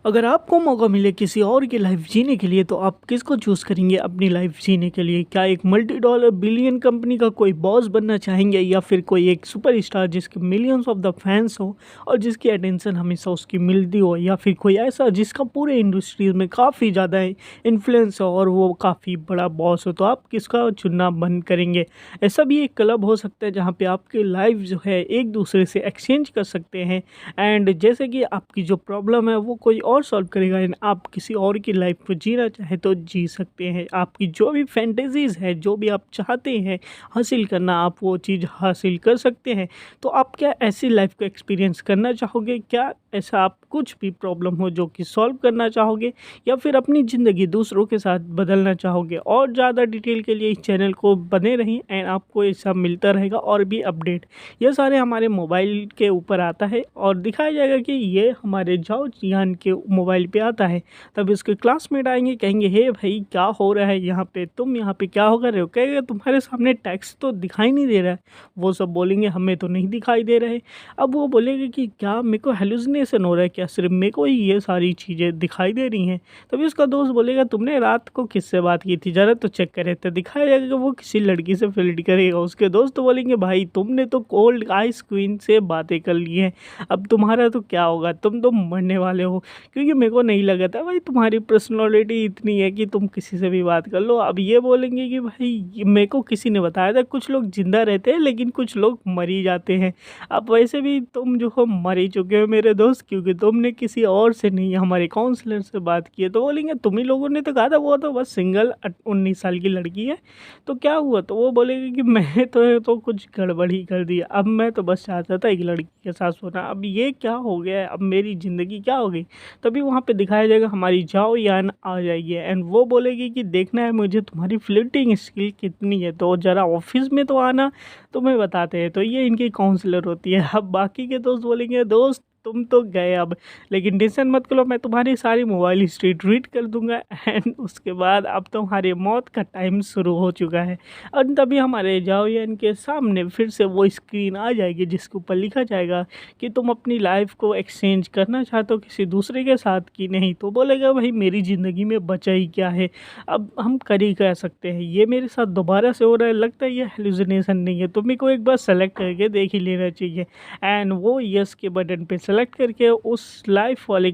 अगर आपको मौका मिले किसी और की लाइफ जीने के लिए तो आप किसको चूज़ करेंगे अपनी लाइफ जीने के लिए? क्या एक मल्टी डॉलर बिलियन कंपनी का कोई बॉस बनना चाहेंगे या फिर कोई एक सुपरस्टार जिसके मिलियंस ऑफ द फैंस हो और जिसकी अटेंशन हमेशा उसकी मिलती हो, या फिर कोई ऐसा जिसका पूरे इंडस्ट्रीज में काफ़ी ज़्यादा इन्फ्लुएंस हो और वो काफ़ी बड़ा बॉस हो, तो आप किसका चुनना बंद करेंगे? ऐसा भी एक क्लब हो सकता है जहाँ पे आपकी लाइफ जो है एक दूसरे से एक्सचेंज कर सकते हैं, एंड जैसे कि आपकी जो प्रॉब्लम है वो कोई और सॉल्व करेगा एंड आप किसी और की लाइफ को जीना चाहे तो जी सकते हैं। आपकी जो भी फैंटेसीज़ है, जो भी आप चाहते हैं हासिल करना, आप वो चीज़ हासिल कर सकते हैं। तो आप क्या ऐसी लाइफ को एक्सपीरियंस करना चाहोगे? क्या ऐसा आप कुछ भी प्रॉब्लम हो जो कि सॉल्व करना चाहोगे, या फिर अपनी ज़िंदगी दूसरों के साथ बदलना चाहोगे? और ज़्यादा डिटेल के लिए इस चैनल को बने रहें एंड आपको ऐसा मिलता रहेगा और भी अपडेट। ये सारे हमारे मोबाइल के ऊपर आता है और दिखाया जाएगा कि ये हमारे जाओ जियान के मोबाइल पे आता है। तब इसके क्लासमेट आएंगे, कहेंगे हे भाई क्या हो रहा है यहाँ पे, तुम यहाँ पे क्या हो कर रहे हो? कहेगा तुम्हारे सामने टेक्स्ट तो दिखाई नहीं दे रहा है। वो सब बोलेंगे हमें तो नहीं दिखाई दे रहा है। अब वो बोलेंगे कि क्या मेरे को हेलुसिनेशन हो रहा है, क्या सिर्फ मेरे को ही ये सारी चीज़ें दिखाई दे रही हैं? तभी उसका दोस्त बोलेगा तुमने रात को किससे बात की थी, ज़रा तो चेक करे। तो दिखाया जाएगा कि वो किसी लड़की से फ्लर्ट करेगा। उसके दोस्त तो बोलेंगे भाई तुमने तो कोल्ड आइस क्वीन से बातें कर ली हैं, अब तुम्हारा तो क्या होगा, तुम तो मरने वाले हो। क्योंकि मेरे को नहीं लगा था भाई तुम्हारी पर्सनालिटी इतनी है कि तुम किसी से भी बात कर लो। अब ये बोलेंगे कि भाई मेरे को किसी ने बताया था कुछ लोग जिंदा रहते हैं लेकिन कुछ लोग मर ही जाते हैं। अब वैसे भी तुम जो हो मर ही चुके हो मेरे दोस्त, क्योंकि तुमने किसी और से नहीं हमारे काउंसलर से बात की है। तो बोलेंगे तुम ही लोगों ने तो कहा था वो तो बस सिंगल 19 साल की लड़की है, तो क्या हुआ? तो वो बोलेगा कि मैं तो कुछ गड़बड़ ही कर दिया, अब मैं तो बस चाहता था एक लड़की के साथ सोना, अब ये क्या हो गया है, अब मेरी ज़िंदगी क्या हो गई? तभी वहाँ पे दिखाया जाएगा हमारी जाओ यान आ जाएगी एंड वो बोलेगी कि देखना है मुझे तुम्हारी फ्लर्टिंग स्किल कितनी है, तो ज़रा ऑफिस में तो आना, तुम्हें बताते हैं। तो ये इनकी काउंसलर होती है। अब बाकी के दोस्त बोलेंगे दोस्त तुम तो गए अब, लेकिन टेंशन मत करो, मैं तुम्हारी सारी मोबाइल हिस्ट्री रीड कर दूंगा एंड उसके बाद अब तुम्हारी मौत का टाइम शुरू हो चुका है। और तभी हमारे जाओयन के सामने फिर से वो स्क्रीन आ जाएगी जिसके ऊपर लिखा जाएगा कि तुम अपनी लाइफ को एक्सचेंज करना चाहते हो किसी दूसरे के साथ की नहीं। तो बोलेगा भाई मेरी ज़िंदगी में बचा ही क्या है, अब हम कर ही कह सकते हैं, ये मेरे साथ दोबारा से हो रहा है, लगता है ये हेलुसिनेशन नहीं है, तुम्हें को एक बार सेलेक्ट करके देख ही लेना चाहिए। एंड वो यस के बटन पे सेलेक्ट करके उस लाइफ वाले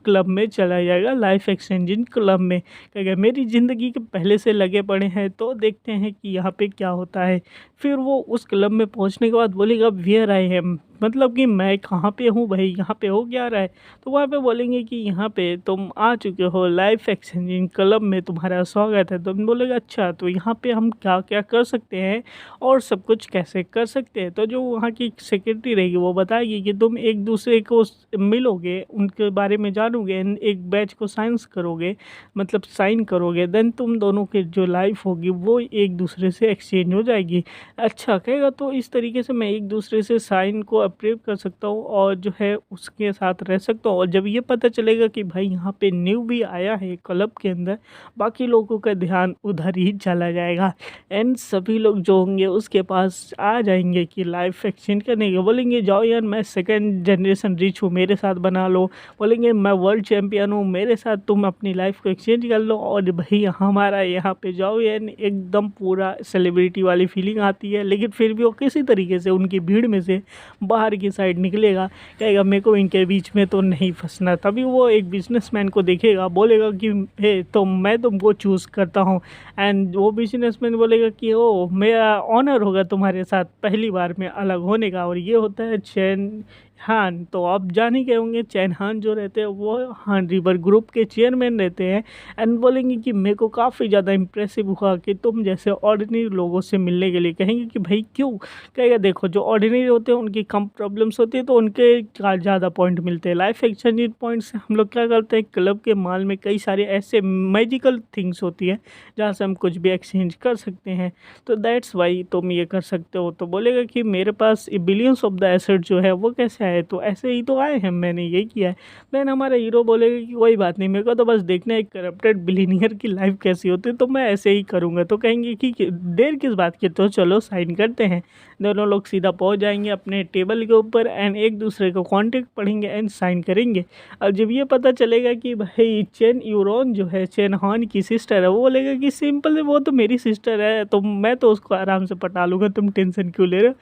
क्लब में चला जाएगा, लाइफ एक्सचेंजिंग क्लब में। कहेगा मेरी ज़िंदगी के पहले से लगे पड़े हैं तो देखते हैं कि यहाँ पे क्या होता है। फिर वो उस क्लब में पहुँचने के बाद बोलेगा वेयर आई एम, मतलब कि मैं कहाँ पे हूँ भाई, यहाँ पे हो क्या रहा है? तो वहाँ पे बोलेंगे कि यहाँ पे तुम आ चुके हो लाइफ एक्सचेंजिंग क्लब में, तुम्हारा स्वागत है। तो हम बोलेगा अच्छा तो यहाँ पे हम क्या क्या कर सकते हैं और सब कुछ कैसे कर सकते हैं? तो जो वहाँ की सेक्रेटरी रहेगी वो बताएगी कि तुम एक दूसरे को मिलोगे, उनके बारे में जानोगे, एक बैच को साइंस करोगे, मतलब साइन करोगे, देन तुम दोनों की जो लाइफ होगी वो एक दूसरे से एक्सचेंज हो जाएगी। अच्छा कहेगा तो इस तरीके से मैं एक दूसरे से साइन को अप्रूव कर सकता हूँ और जो है उसके साथ रह सकता हूँ। और जब ये पता चलेगा कि भाई यहाँ पे न्यू भी आया है क्लब के अंदर, बाकी लोगों का ध्यान उधर ही चला जाएगा एंड सभी लोग जो होंगे उसके पास आ जाएंगे कि लाइफ एक्सचेंज करने के। बोलेंगे जाओ यार मैं सेकंड जनरेशन रिच हूँ, मेरे साथ बना लो। बोलेंगे मैं वर्ल्ड चैम्पियन हूँ, मेरे साथ तुम अपनी लाइफ को एक्सचेंज कर लो। और भाई हमारा यहाँ पे जाओ यार एकदम पूरा सेलिब्रिटी वाली फीलिंग आती है, लेकिन फिर भी वो किसी तरीके से उनकी भीड़ में से बाहर की साइड निकलेगा, कहेगा मेरे को इनके बीच में तो नहीं फंसना। तभी वो एक बिजनेसमैन को देखेगा, बोलेगा कि हे तो मैं तुमको चूज़ करता हूँ। एंड वो बिजनेसमैन बोलेगा कि ओ मेरा ऑनर होगा तुम्हारे साथ पहली बार में अलग होने का। और ये होता है चैन हान। तो आप जान ही गए होंगे चैन हान जो रहते हैं वो हान रिवर ग्रुप के चेयरमैन रहते हैं। एंड बोलेंगे कि मेरे को काफ़ी ज़्यादा इम्प्रेसिव हुआ कि तुम जैसे ऑर्डिनरी लोगों से मिलने के लिए। कहेंगे कि भाई क्यों? कहेगा देखो जो ऑर्डिनरी होते हैं उनकी कम प्रॉब्लम्स होती है तो उनके ज़्यादा पॉइंट मिलते हैं। लाइफ एक्सचेंज पॉइंट से हम लोग क्या करते हैं, क्लब के माल में कई सारे ऐसे मैजिकल थिंग्स होती है जहाँ से हम कुछ भी एक्सचेंज कर सकते हैं। तो दैट्स वाई तुम ये कर सकते हो। तो बोलेगा कि मेरे पास बिलियंस ऑफ द एसेट जो है वो कैसे है, तो ऐसे ही तो आए हैं, मैंने ये किया है। देन हमारा हीरो बोलेगा कि कोई बात नहीं, मेरे को तो बस देखना है एक करप्टेड बिलीनियर की लाइफ कैसी होती है, तो मैं ऐसे ही करूँगा। तो कहेंगे कि देर किस बात की, तो चलो साइन करते हैं। दोनों लोग सीधा पहुँच जाएंगे अपने टेबल के ऊपर एंड एक दूसरे को कॉन्टेक्ट पढ़ेंगे एंड साइन करेंगे। अब जब ये पता चलेगा कि भाई चेन यूरोन जो है चेन हान की सिस्टर है, वो बोलेगा कि सिंपल है, वो तो मेरी सिस्टर है, तो मैं तो उसको आराम से पटा लूँगा, तुम टेंशन क्यों ले रहे हो,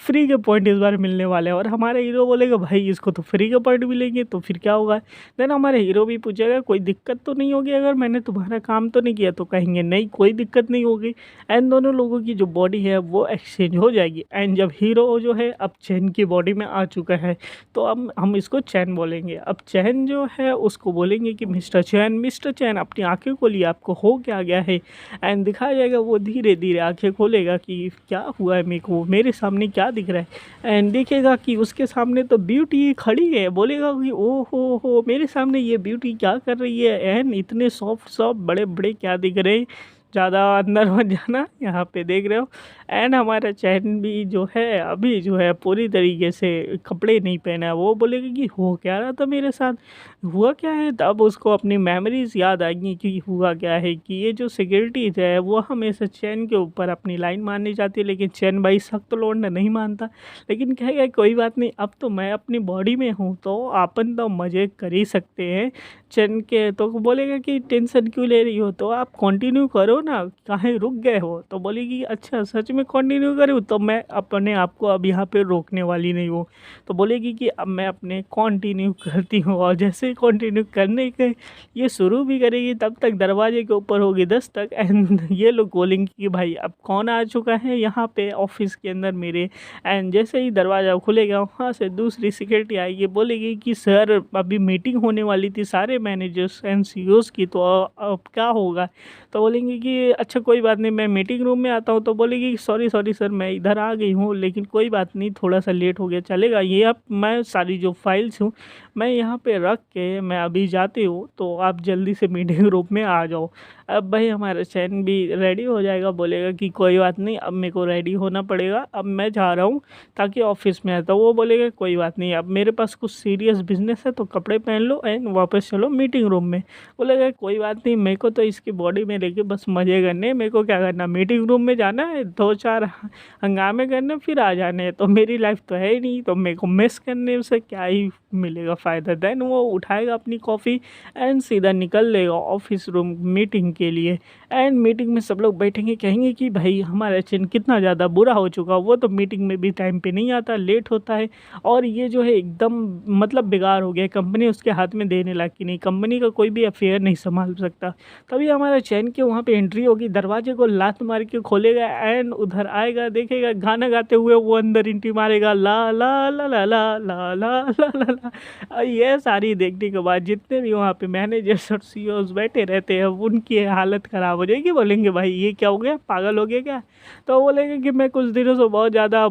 फ्री के पॉइंट इस बार मिलने वाले हैं। और हमारा हीरो बोलेगा भाई इसको तो फ्री के पॉइंट मिलेंगे, तो फिर क्या होगा। देन हमारे हीरो भी पूछेगा कोई दिक्कत तो नहीं होगी अगर मैंने तुम्हारा काम तो नहीं किया, तो कहेंगे नहीं कोई दिक्कत नहीं होगी। एंड दोनों लोगों की जो बॉडी है वो एक्सचेंज हो जाएगी। एंड जब हीरो जो है अब चैन की बॉडी में आ चुका है, तो अब हम इसको चैन बोलेंगे। अब चैन जो है उसको बोलेंगे कि मिस्टर चैन अपनी आंखें खोलिए, आपको हो क्या गया है। एंड दिखाया जाएगा वो धीरे धीरे आंखें खोलेगा कि क्या हुआ है, मेरे को मेरे सामने क्या दिख रहा है। एंड देखेगा कि उसके सामने तो ब्यूटी खड़ी है, बोलेगा कि ओ हो मेरे सामने ये ब्यूटी क्या कर रही है, एंड इतने सॉफ्ट सॉफ्ट बड़े बड़े क्या दिख रहे हैं, ज़्यादा अंदर मत जाना, यहाँ पे देख रहे हो। एंड हमारा चैन भी जो है अभी जो है पूरी तरीके से कपड़े नहीं पहना है, वो बोलेगा कि हो क्या रहा था मेरे साथ, हुआ क्या है। तब उसको अपनी मेमोरीज याद आएंगी कि हुआ क्या है कि ये जो सिक्योरिटी है वो हमेशा चैन के ऊपर अपनी लाइन मारनी चाहती है, लेकिन चैन भाई सख्त लौंडा नहीं मानता। लेकिन कहेगा कोई बात नहीं, अब तो मैं अपनी बॉडी में हूँ तो अपन तो मज़े कर ही सकते हैं। चैन के तो बोलेगा कि टेंशन क्यों ले रही हो, तो आप कंटिन्यू करो ना, काहे रुक गए हो। तो बोलेगी अच्छा सच में कंटिन्यू करूँ, तो मैं अपने आप को अब यहाँ पे रोकने वाली नहीं हूँ। तो बोलेगी कि अब मैं अपने कंटिन्यू करती हूँ, और जैसे ही कंटिन्यू करने के ये शुरू भी करेगी तब तक दरवाजे के ऊपर होगी दस्तक। एंड ये लोग बोलेंगे कि भाई अब कौन आ चुका है यहाँ पे ऑफिस के अंदर मेरे। एंड जैसे ही दरवाज़ा खुलेगा वहाँ से दूसरी सिक्योरिटी आएगी, बोलेगी कि सर अभी मीटिंग होने वाली थी सारे मैनेजर्स एंड सीईओज़ की, तो अब क्या होगा। तो बोलेंगे कि अच्छा कोई बात नहीं, मैं मीटिंग रूम में आता हूँ। तो बोलेगी सॉरी सर मैं इधर आ गई हूँ, लेकिन कोई बात नहीं थोड़ा सा लेट हो गया, चलेगा। ये अब मैं सारी जो फाइल्स हूँ मैं यहाँ पे रख के मैं अभी जाती हूँ, तो आप जल्दी से मीटिंग रूम में आ जाओ। अब भाई हमारा चैन भी रेडी हो जाएगा, बोलेगा कि कोई बात नहीं अब मेरे को रेडी होना पड़ेगा, अब मैं जा रहा हूँ ताकि ऑफिस में आता। वो बोलेगा कोई बात नहीं, अब मेरे पास कुछ सीरियस बिजनेस है, तो कपड़े पहन लो एंड वापस चलो मीटिंग रूम में। बोलेगा कोई बात नहीं, मेरे को तो इसकी बॉडी में लेके बस मज़े करने, मेरे को क्या करना, मीटिंग रूम में जाना है, दो चार हंगामे करने फिर आ जाने हैं, तो मेरी लाइफ तो है ही नहीं, तो मेरे को मिस करने से क्या ही मिलेगा फ़ायदा। देन वो उठाएगा अपनी कॉफ़ी एंड सीधा निकल लेगा ऑफिस रूम मीटिंग के लिए। एंड मीटिंग में सब लोग बैठेंगे, कहेंगे कि भाई हमारा चैन कितना ज़्यादा बुरा हो चुका, वो तो मीटिंग में भी टाइम पे नहीं आता, लेट होता है, और ये जो है एकदम मतलब बेकार हो गया, कंपनी उसके हाथ में देने लायक की नहीं, कंपनी का कोई भी अफेयर नहीं संभाल सकता। तभी हमारा चैन के वहाँ पे एंट्री होगी, दरवाजे को लात मार के खोलेगा एंड उधर आएगा, देखेगा गाना गाते हुए वो अंदर एंट्री मारेगा, ला ला ला ला ला ला ला ला ला ला। ये सारी देखने के बाद जितने भी वहाँ पे मैनेजर्स और सीईओज बैठे रहते हैं उनकी हालत ख़राब हो जाएगी, बोलेंगे भाई ये क्या हो गया, पागल हो गया क्या। तो बोलेंगे कि मैं कुछ दिनों से बहुत ज़्यादा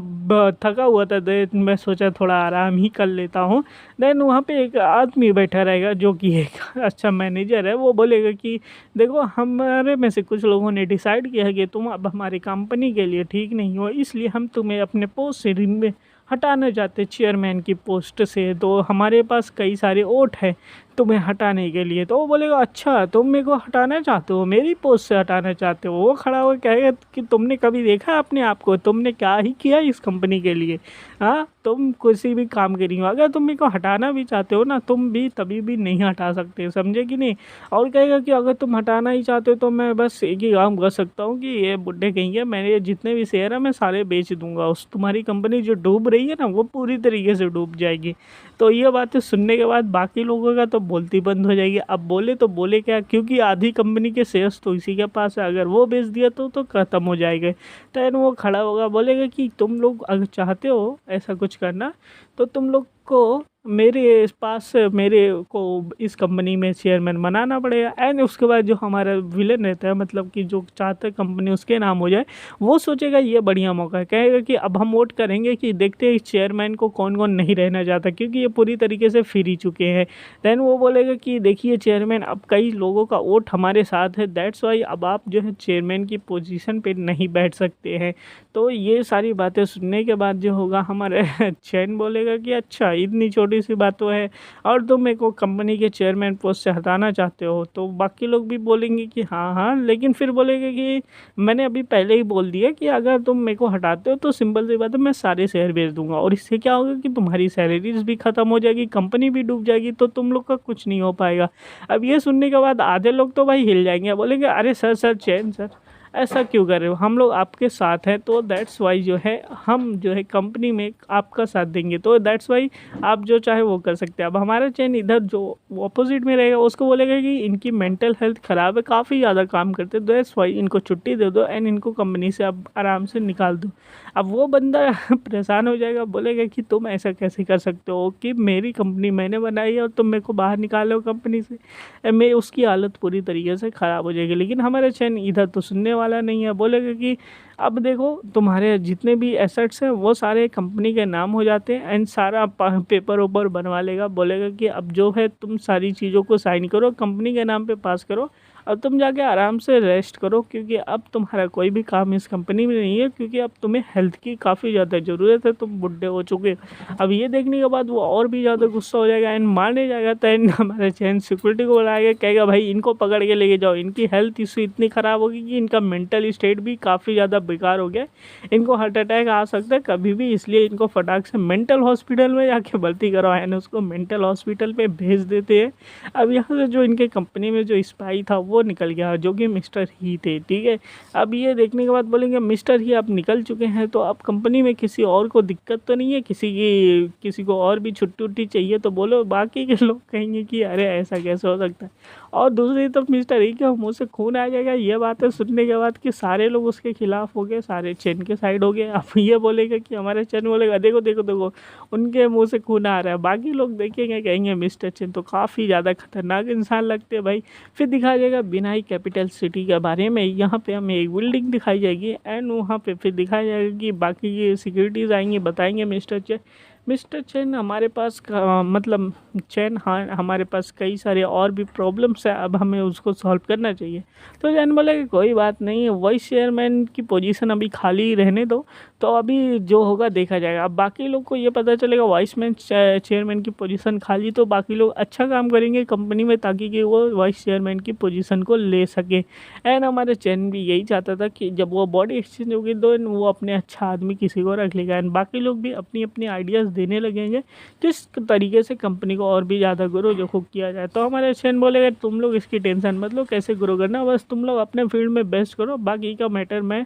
थका हुआ था, तो मैं सोचा थोड़ा आराम ही कर लेता हूँ। देन वहाँ पे एक आदमी बैठा रहेगा जो कि एक अच्छा मैनेजर है, वो बोलेगा कि देखो हमारे में से कुछ लोगों ने डिसाइड किया है कि तुम अब हमारी कंपनी के लिए ठीक नहीं हो, इसलिए हम तुम्हें अपने पोस्ट से हटाना चाहते चेयरमैन की पोस्ट से, तो हमारे पास कई सारे वोट हैं तुम्हें हटाने के लिए। तो वो बोलेगा अच्छा तुम मेरे को हटाना चाहते हो, मेरी पोस्ट से हटाना चाहते हो। वो खड़ा हो कहेगा कि तुमने कभी देखा अपने आप को, तुमने क्या ही किया इस कंपनी के लिए, हाँ तुम किसी भी काम के नहीं हो, अगर तुम मेरे को हटाना भी चाहते हो ना, तुम भी तभी भी नहीं हटा सकते, समझे कि नहीं। और कहेगा कि अगर तुम हटाना ही चाहते हो तो मैं बस एक ही काम कर सकता हूँ कि ये बुड्ढे कहेंगे मैंने जितने भी शेयर है मैं सारे बेच दूंगा, उस तुम्हारी कंपनी जो डूब रही है ना वो पूरी तरीके से डूब जाएगी। तो ये बातें सुनने के बाद बाकी लोगों का तो बोलती बंद हो जाएगी। अब बोले तो बोले क्या, क्योंकि आधी कंपनी के शेयर्स तो इसी के पास है, अगर वो बेच दिया तो ख़त्म हो जाएगा। तो वो खड़ा होगा, बोलेगा कि तुम लोग अगर चाहते हो ऐसा कुछ करना तो तुम लोग को मेरे पास मेरे को इस कंपनी में चेयरमैन बनाना पड़ेगा। एंड उसके बाद जो हमारा विलन रहता है, मतलब कि जो चाहता है कंपनी उसके नाम हो जाए, वो सोचेगा ये बढ़िया मौका है, कहेगा कि अब हम वोट करेंगे कि देखते हैं इस चेयरमैन को कौन कौन नहीं रहना चाहता, क्योंकि ये पूरी तरीके से फिर ही चुके हैं। देन वो बोलेगा कि देखिए चेयरमैन अब कई लोगों का वोट हमारे साथ है, दैट्स वाई अब आप जो है चेयरमैन की पोजीशन पे नहीं बैठ सकते हैं। तो ये सारी बातें सुनने के बाद जो होगा हमारे चैन बोलेगा कि अच्छा इतनी छोटी सी बात तो है और तुम मेरे को कंपनी के चेयरमैन पोस्ट से हटाना चाहते हो। तो बाकी लोग भी बोलेंगे कि हाँ हाँ, लेकिन फिर बोलेंगे कि मैंने अभी पहले ही बोल दिया कि अगर तुम मेरे को हटाते हो तो सिंपल सी बात है, मैं सारे शेयर बेच दूंगा और इससे क्या होगा कि तुम्हारी सैलरीज भी ख़त्म हो जाएगी, कंपनी भी डूब जाएगी, तो तुम लोग का कुछ नहीं हो पाएगा। अब ये सुनने के बाद आधे लोग तो भाई हिल जाएंगे, बोलेंगे अरे सर सर चैन सर ऐसा क्यों कर रहे हो, हम लोग आपके साथ हैं, तो दैट्स वाई जो है हम जो है कंपनी में आपका साथ देंगे, तो दैट्स वाई आप जो चाहे वो कर सकते हैं। अब हमारा चैन इधर जो ऑपोजिट में रहेगा उसको बोलेगा कि इनकी मेंटल हेल्थ ख़राब है, काफ़ी ज़्यादा काम करते हैं, दैट्स वाई इनको छुट्टी दे दो एंड इनको कंपनी से अब आराम से निकाल दो। अब वो बंदा परेशान हो जाएगा, बोलेगा कि तुम ऐसा कैसे कर सकते हो कि मेरी कंपनी मैंने बनाई है और तुम मेरे को बाहर निकालो हो कंपनी से। मैं उसकी हालत पूरी तरीके से ख़राब हो जाएगी। लेकिन हमारा चैन इधर तो सुनने वाला नहीं है, बोलेगा कि अब देखो तुम्हारे जितने भी एसेट्स हैं वो सारे कंपनी के नाम हो जाते हैं एंड सारा पेपर ऊपर बनवा लेगा। बोलेगा कि अब जो है तुम सारी चीज़ों को साइन करो, कंपनी के नाम पे पास करो, अब तुम जाके आराम से रेस्ट करो, क्योंकि अब तुम्हारा कोई भी काम इस कंपनी में नहीं है, क्योंकि अब तुम्हें हेल्थ की काफ़ी ज़्यादा ज़रूरत है, तुम बुढ़े हो चुके हो। अब ये देखने के बाद वो और भी ज़्यादा गुस्सा हो जाएगा एंड मारने जाएगा। तो एंड हमारे चैन सिक्योरिटी को बुलाएगा, कहेगा भाई इनको पकड़ के लेके जाओ, इनकी हेल्थ इशू इतनी ख़राब होगी कि इनका मेंटल स्टेट भी काफ़ी ज़्यादा बेकार हो गया, इनको हार्ट अटैक आ सकता है कभी भी, इसलिए इनको फटाक से मेंटल हॉस्पिटल में जाके भर्ती कराओ एंड उसको मेंटल हॉस्पिटल पे भेज देते हैं। अब यहाँ से जो इनके कंपनी में जो स्पाई था वो निकल गया, जो कि मिस्टर ही थे, ठीक है। अब ये देखने के बाद बोलेंगे मिस्टर ही आप निकल चुके हैं तो अब कंपनी में किसी और को दिक्कत तो नहीं है, किसी को और भी छुट्टी उट्टी चाहिए तो बोलो। बाकी के लोग कहेंगे कि अरे ऐसा कैसे हो सकता है, और दूसरी तरफ मिस्टर ही के मुँह से खून आ जाएगा ये बातें सुनने के बाद कि सारे लोग उसके खिलाफ हो गए, सारे चैन के साइड हो गए। अब ये बोलेगा कि हमारे चैन बोलेगा देखो देखो देखो उनके मुंह से खून आ रहा है, बाकी लोग देखेंगे कहेंगे मिस्टर चैन तो काफ़ी ज़्यादा खतरनाक इंसान लगते हैं भाई। फिर दिखाया जाएगा बिनाई कैपिटल सिटी के बारे में, यहाँ पे हमें एक बिल्डिंग दिखाई जाएगी एंड वहाँ पे फिर दिखाया जाएगा कि बाकी की सिक्योरिटीज़ आएंगी, बताएंगे मिस्टर चैन हमारे पास मतलब चैन हाँ हमारे पास कई सारे और भी प्रॉब्लम्स है, अब हमें उसको सॉल्व करना चाहिए। तो चैन बोला कि कोई बात नहीं है, वाइस चेयरमैन की पोजीशन अभी खाली रहने दो, तो अभी जो होगा देखा जाएगा। अब बाकी लोग को ये पता चलेगा वाइस चेयरमैन की पोजीशन खाली, तो बाकी लोग अच्छा काम करेंगे कंपनी में ताकि कि वो वाइस चेयरमैन की पोजीशन को ले सके। एंड हमारे चैन भी यही चाहता था कि जब वो बॉडी एक्सचेंज होगी तो वो अपने अच्छा आदमी किसी को रख लेगा एंड बाकी लोग भी अपनी अपनी आइडियाज़ देने लगेंगे किस तरीके से कंपनी को और भी ज़्यादा ग्रो जो किया जाए। तो हमारे चैन बोलेगा तुम लोग इसकी टेंशन मत लो कैसे ग्रो करना, बस तुम लोग अपने फील्ड में बेस्ट करो, बाकी का मैटर मैं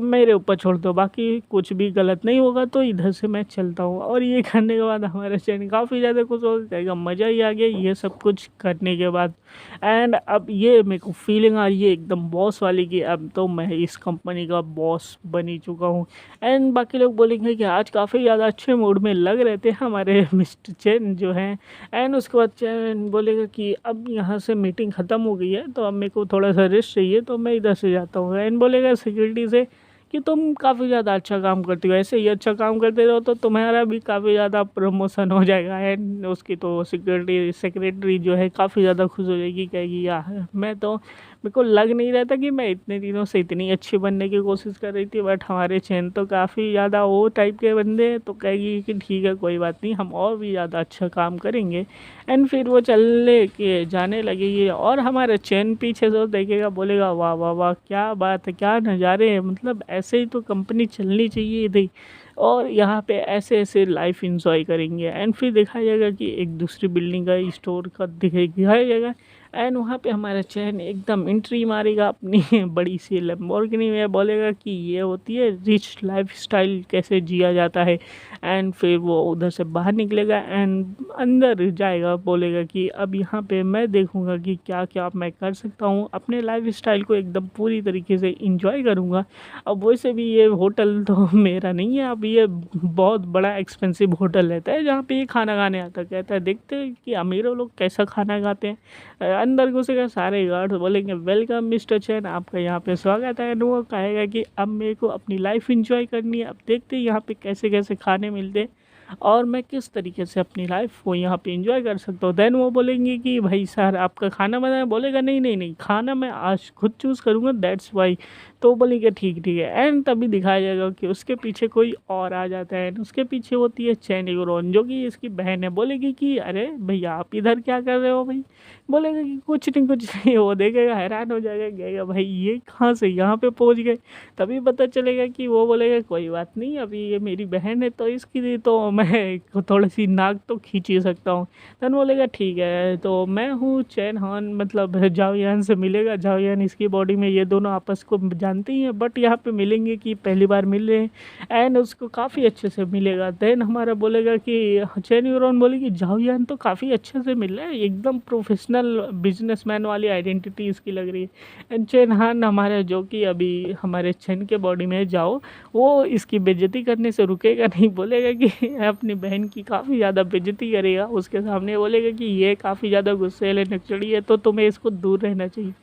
मेरे ऊपर छोड़ दो, बाकी कुछ भी गलत नहीं होगा तो इधर से मैं चलता हूँ। और ये करने के बाद हमारे चैन काफ़ी ज़्यादा कुछ हो जाएगा, मज़ा ही आ गया ये सब कुछ करने के बाद। एंड अब ये मेरे को फीलिंग आ रही है एकदम बॉस वाली कि अब तो मैं इस कंपनी का बॉस बन ही चुका हूँ। एंड बाकी लोग बोलेंगे कि आज काफ़ी ज़्यादा अच्छे मूड में लग रहे थे हमारे मिस्टर चैन जो हैं। एंड उसके बाद चैन बोलेगा कि अब यहाँ से मीटिंग ख़त्म हो गई है तो अब मेरे को थोड़ा सा रेस्ट चाहिए, तो मैं इधर से जाता हूँ। एंड बोलेगा सिक्योरिटी से कि तुम काफ़ी ज़्यादा अच्छा काम करते हो, ऐसे ही अच्छा काम करते रहो तो तुम्हारा भी काफ़ी ज़्यादा प्रमोशन हो जाएगा। एंड उसकी तो सिक्योरिटी सेक्रेटरी जो है काफ़ी ज़्यादा खुश हो जाएगी, कहेगी यार मेरे को लग नहीं रहा था कि मैं इतने दिनों से इतनी अच्छी बनने की कोशिश कर रही थी, बट हमारे चैन तो काफ़ी ज़्यादा वो टाइप के बंदे हैं, तो कहेगी कि ठीक है कोई बात नहीं हम और भी ज़्यादा अच्छा काम करेंगे। एंड फिर वो चलने के जाने लगेगी और हमारे चैन पीछे से देखेगा, बोलेगा वाह वाह वाह क्या बात है, क्या नज़ारे हैं, मतलब ऐसे ही तो कंपनी चलनी चाहिए थी और यहाँ पे ऐसे ऐसे लाइफ इंजॉय करेंगे। एंड फिर देखा जाएगा कि एक दूसरी बिल्डिंग का स्टोर का दिखाया जाएगा एंड वहाँ पे हमारा चैन एकदम एंट्री मारेगा अपनी बड़ी सी लैम्बोर्गिनी में, बोलेगा कि ये होती है रिच लाइफ स्टाइल कैसे जिया जाता है। एंड फिर वो उधर से बाहर निकलेगा एंड अंदर जाएगा, बोलेगा कि अब यहाँ पे मैं देखूँगा कि क्या क्या मैं कर सकता हूँ, अपने लाइफ स्टाइल को एकदम पूरी तरीके से इंजॉय करूँगा। अब वैसे भी ये होटल तो मेरा नहीं है, अब ये बहुत बड़ा एक्सपेंसिव होटल रहता है जहाँ पे ये खाना खाने आता, कहता है देखते हैं कि अमीरों लोग कैसा खाना खाते हैं। अंदर घुसेगा, सारे गार्ड बोलेंगे वेलकम मिस्टर चैन आपका यहाँ पे स्वागत है। वो कहेगा कि अब मेरे को अपनी लाइफ एंजॉय करनी है, अब देखते हैं यहाँ पे कैसे कैसे खाने मिलते हैं। और मैं किस तरीके से अपनी लाइफ को यहाँ पे एंजॉय कर सकता हूँ। देन वो बोलेंगे कि भाई सर आपका खाना बनाना, बोलेगा नहीं नहीं नहीं, खाना मैं आज खुद चूज़ करूँगा, दैट्स वाई। तो वो बोलेंगे ठीक ठीक है। एंड तभी दिखाया जाएगा कि उसके पीछे कोई और आ जाता है, एंड उसके पीछे होती है चैन इगरोन जो कि इसकी बहन है। बोलेगी कि अरे भैया आप इधर क्या कर रहे हो भाई। बोलेगा कि कुछ नहीं। वो देखेगा, हैरान हो जाएगा, कहेगा भाई ये कहाँ से यहाँ पे पहुँच गए। तभी पता चलेगा कि वो बोलेगा कोई बात नहीं, अभी ये मेरी बहन है तो इसकी तो मैं थोड़ी सी नाक तो खींच ही सकता हूँ। तन बोलेगा ठीक है, तो मैं हूँ चैन हान, मतलब जाओयान से मिलेगा। जाओयान इसकी बॉडी में, ये दोनों आपस को जानते ही हैं, बट यहाँ पे मिलेंगे कि पहली बार मिल रहे हैं, एंड उसको काफ़ी अच्छे से मिलेगा। देन हमारा बोलेगा कि चैन यूरोन बोलेगी जाओयान तो काफ़ी अच्छे से मिल रहा है, एकदम प्रोफेशनल बिजनेसमैन वाली आइडेंटिटी इसकी लग रही है। एंड चैन हान हमारे, जो कि अभी हमारे चैन के बॉडी में जाओ, वो इसकी बेइज्जती करने से रुकेगा नहीं। बोलेगा कि अपनी बहन की काफ़ी ज़्यादा बेइज्जती करेगा उसके सामने। बोलेगा कि ये काफ़ी ज़्यादा गुस्से वाले नक्सली है, तो तुम्हें इसको दूर रहना चाहिए।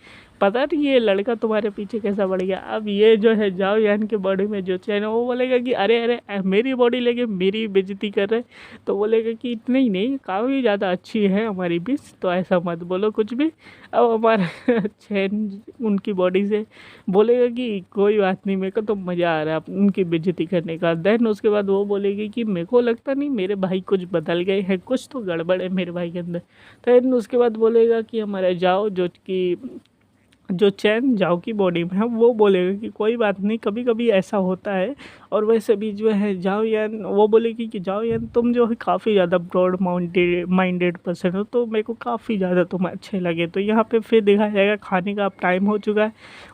पता नहीं ये लड़का तुम्हारे पीछे कैसा बढ़ गया। अब ये जो है जाओ यान के बॉडी में जो चैन है, वो बोलेगा कि अरे अरे मेरी बॉडी लेके मेरी बेइज्जती कर रहे। तो बोलेगा कि इतनी ही नहीं, काफ़ी ज़्यादा अच्छी है हमारी बीच, तो ऐसा मत बोलो कुछ भी। अब हमारा चैन उनकी बॉडी से बोलेगा कि कोई बात नहीं, मेरे को तो मज़ा आ रहा है उनकी बेइज्जती करने का। देन उसके बाद वो बोलेगी कि मेरे को लगता नहीं मेरे भाई कुछ बदल गए हैं, कुछ तो गड़बड़ है मेरे भाई के अंदर। देन उसके बाद बोलेगा कि हमारा जाओ, जो चैन जाओ की बॉडी में है, वो बोलेगा कि कोई बात नहीं, कभी कभी ऐसा होता है। और वैसे भी जो है जाओ यान, वो बोलेगी कि जाओ यान तुम जो है काफ़ी ज़्यादा ब्रॉड माइंडेड पर्सन हो, तो मेरे को काफ़ी ज़्यादा तुम अच्छे लगे। तो यहाँ पे फिर देखा जाएगा खाने का अब टाइम हो चुका है।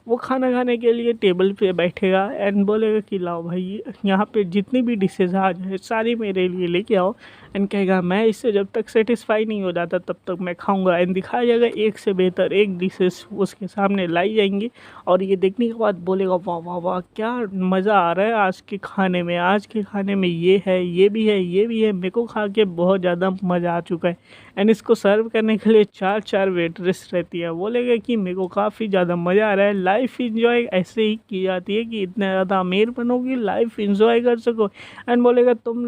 वो खाना खाने के लिए टेबल पे बैठेगा एंड बोलेगा कि लाओ भाई यहाँ पे जितनी भी डिशेज आ जाए सारी मेरे लिए लेके आओ। एंड कहेगा मैं इससे जब तक सेटिस्फाई नहीं हो जाता तब तक मैं खाऊंगा। एंड दिखाया जाएगा एक से बेहतर एक डिशेस उसके सामने लाई जाएंगी, और ये देखने के बाद बोलेगा वाह वाह वाह क्या मज़ा आ रहा है आज के खाने में। आज के खाने में ये है, ये भी है, ये भी है, मेरे को खा के बहुत ज़्यादा मज़ा आ चुका है। एंड इसको सर्व करने के लिए चार चार वेटरेस रहती है। बोलेगा कि मेरे को काफ़ी ज़्यादा मज़ा आ रहा है। लाइफ इंजॉय ऐसे ही की जाती है कि इतना ज़्यादा अमीर बनोगी, लाइफ इंजॉय कर सको। एंड बोलेगा तुम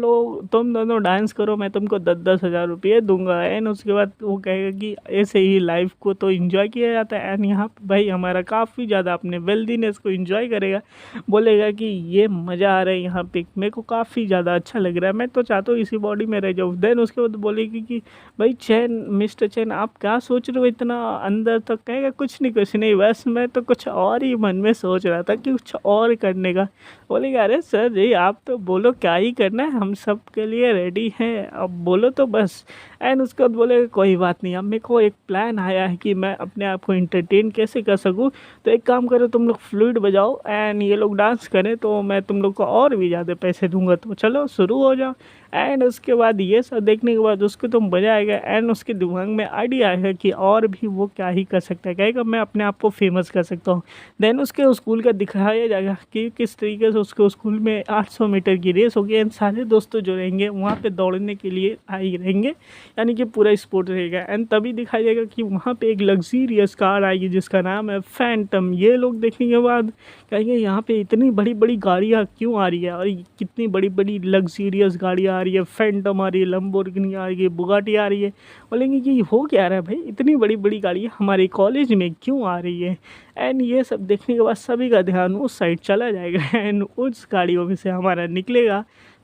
दोनों डांस करो, मैं तुमको 10-10 हज़ार रुपये दूंगा। एंड उसके बाद वो कहेगा कि ऐसे ही लाइफ को तो इंजॉय किया जाता है। एंड यहाँ पे भाई हमारा काफ़ी ज़्यादा अपने वेल्दीनेस को इंजॉय करेगा। बोलेगा कि ये मज़ा आ रहा है यहाँ पे, मेरे को काफ़ी ज़्यादा अच्छा लग रहा है, मैं तो चाहता हूँ इसी बॉडी में रह जाऊँ। देन उसके बाद बोलेगी कि भाई चैन, मिस्टर चैन आप क्या सोच रहे हो इतना अंदर तक। कहेगा कुछ नहीं, बस मैं तो कुछ और ही मन में सोच रहा था कि कुछ और करने का। बोलेगा अरे सर जी आप तो बोलो क्या ही करना है, हम सब के लिए रेडी हैं, अब बोलो तो बस। एंड उसके बाद बोलेगा कोई बात नहीं, अब मेरे को एक प्लान आया है कि मैं अपने आप को इंटरटेन कैसे कर सकूं। तो एक काम करो, तुम लोग फ्लूट बजाओ एंड ये लोग डांस करें, तो मैं तुम लोग को और भी ज़्यादा पैसे दूंगा, तो चलो शुरू हो जाओ। एंड उसके बाद ये सब देखने के बाद उसको तुम बजाएगा, एंड उसके दिमाग में आइडिया आएगा कि और भी वो क्या ही कर सकता है। कहेगा मैं अपने आप को फेमस कर सकता हूँ। देन उसके स्कूल का दिखाया जाएगा कि किस तरीके से उसके स्कूल में 800 मीटर की रेस होगी, एंड सारे दोस्तों जो रहेंगे वहाँ पे दौड़ने के लिए आए रहेंगे, यानी कि पूरा स्पोर्ट रहेगा। एंड तभी दिखाया जाएगा कि वहाँ पे एक लग्जीरियस कार आएगी जिसका नाम है फैंटम। ये लोग देखने के बाद कहेंगे यहाँ पे इतनी बड़ी बड़ी गाड़ियाँ क्यों आ रही है, और कितनी बड़ी बड़ी लग्जीरियस गाड़ियाँ आ रही है, फैंटम आ रही है, लंबोर्गिनी आ रही है, बुगाटी आ रही है। बोलेंगे कि हो क्या रहा है भाई, इतनी बड़ी बड़ी गाड़ियाँ हमारे कॉलेज में क्यों आ रही है। एंड ये सब देखने के बाद सभी का ध्यान उस साइड चला जाएगा, एंड उस गाड़ियों में से हमारा निकलेगा।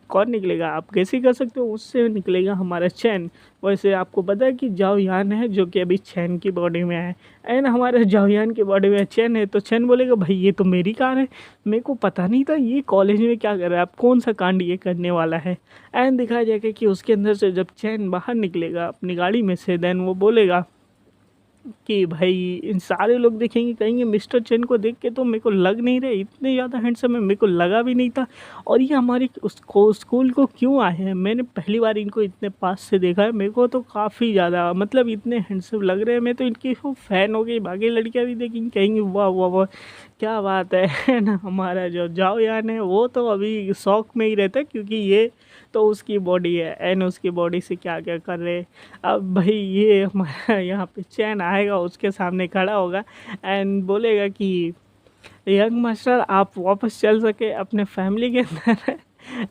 कौन निकलेगा आप कैसे कर सकते हो, उससे निकलेगा हमारा चैन। वैसे आपको पता है कि जाओयान है जो कि अभी चैन की बॉडी में है, एंड हमारे जाओयान की बॉडी में चैन है। तो चैन बोलेगा भाई ये तो मेरी कार है, मेरे को पता नहीं था ये कॉलेज में क्या कर रहा है, आप कौन सा कांड ये करने वाला है। एंड दिखाया जाएगा कि उसके अंदर से जब चैन बाहर निकलेगा अपनी गाड़ी में से, देन वो बोलेगा कि भाई इन सारे लोग देखेंगे, कहेंगे मिस्टर चैन को देख के तो मेरे को लग नहीं रहे इतने ज़्यादा हैंडसम है, मेरे को लगा भी नहीं था। और ये हमारे उसको स्कूल को क्यों आए हैं, मैंने पहली बार इनको इतने पास से देखा है, मेरे को तो काफ़ी ज़्यादा मतलब इतने हैंडसम लग रहे हैं, मैं तो इनकी फ़ैन हो गई। बाकी लड़कियाँ भी देखेंगी, कहेंगी वाह वाह वाह क्या बात है ना। हमारा जो जाओ यान है वो तो अभी शौक में ही रहता है, क्योंकि ये तो उसकी बॉडी है, एंड उसकी बॉडी से क्या क्या कर रहे हैं। अब भाई ये हमारा यहाँ पे चैन आएगा, उसके सामने खड़ा होगा एंड बोलेगा कि यंग मास्टर आप वापस चल सके अपने फैमिली के अंदर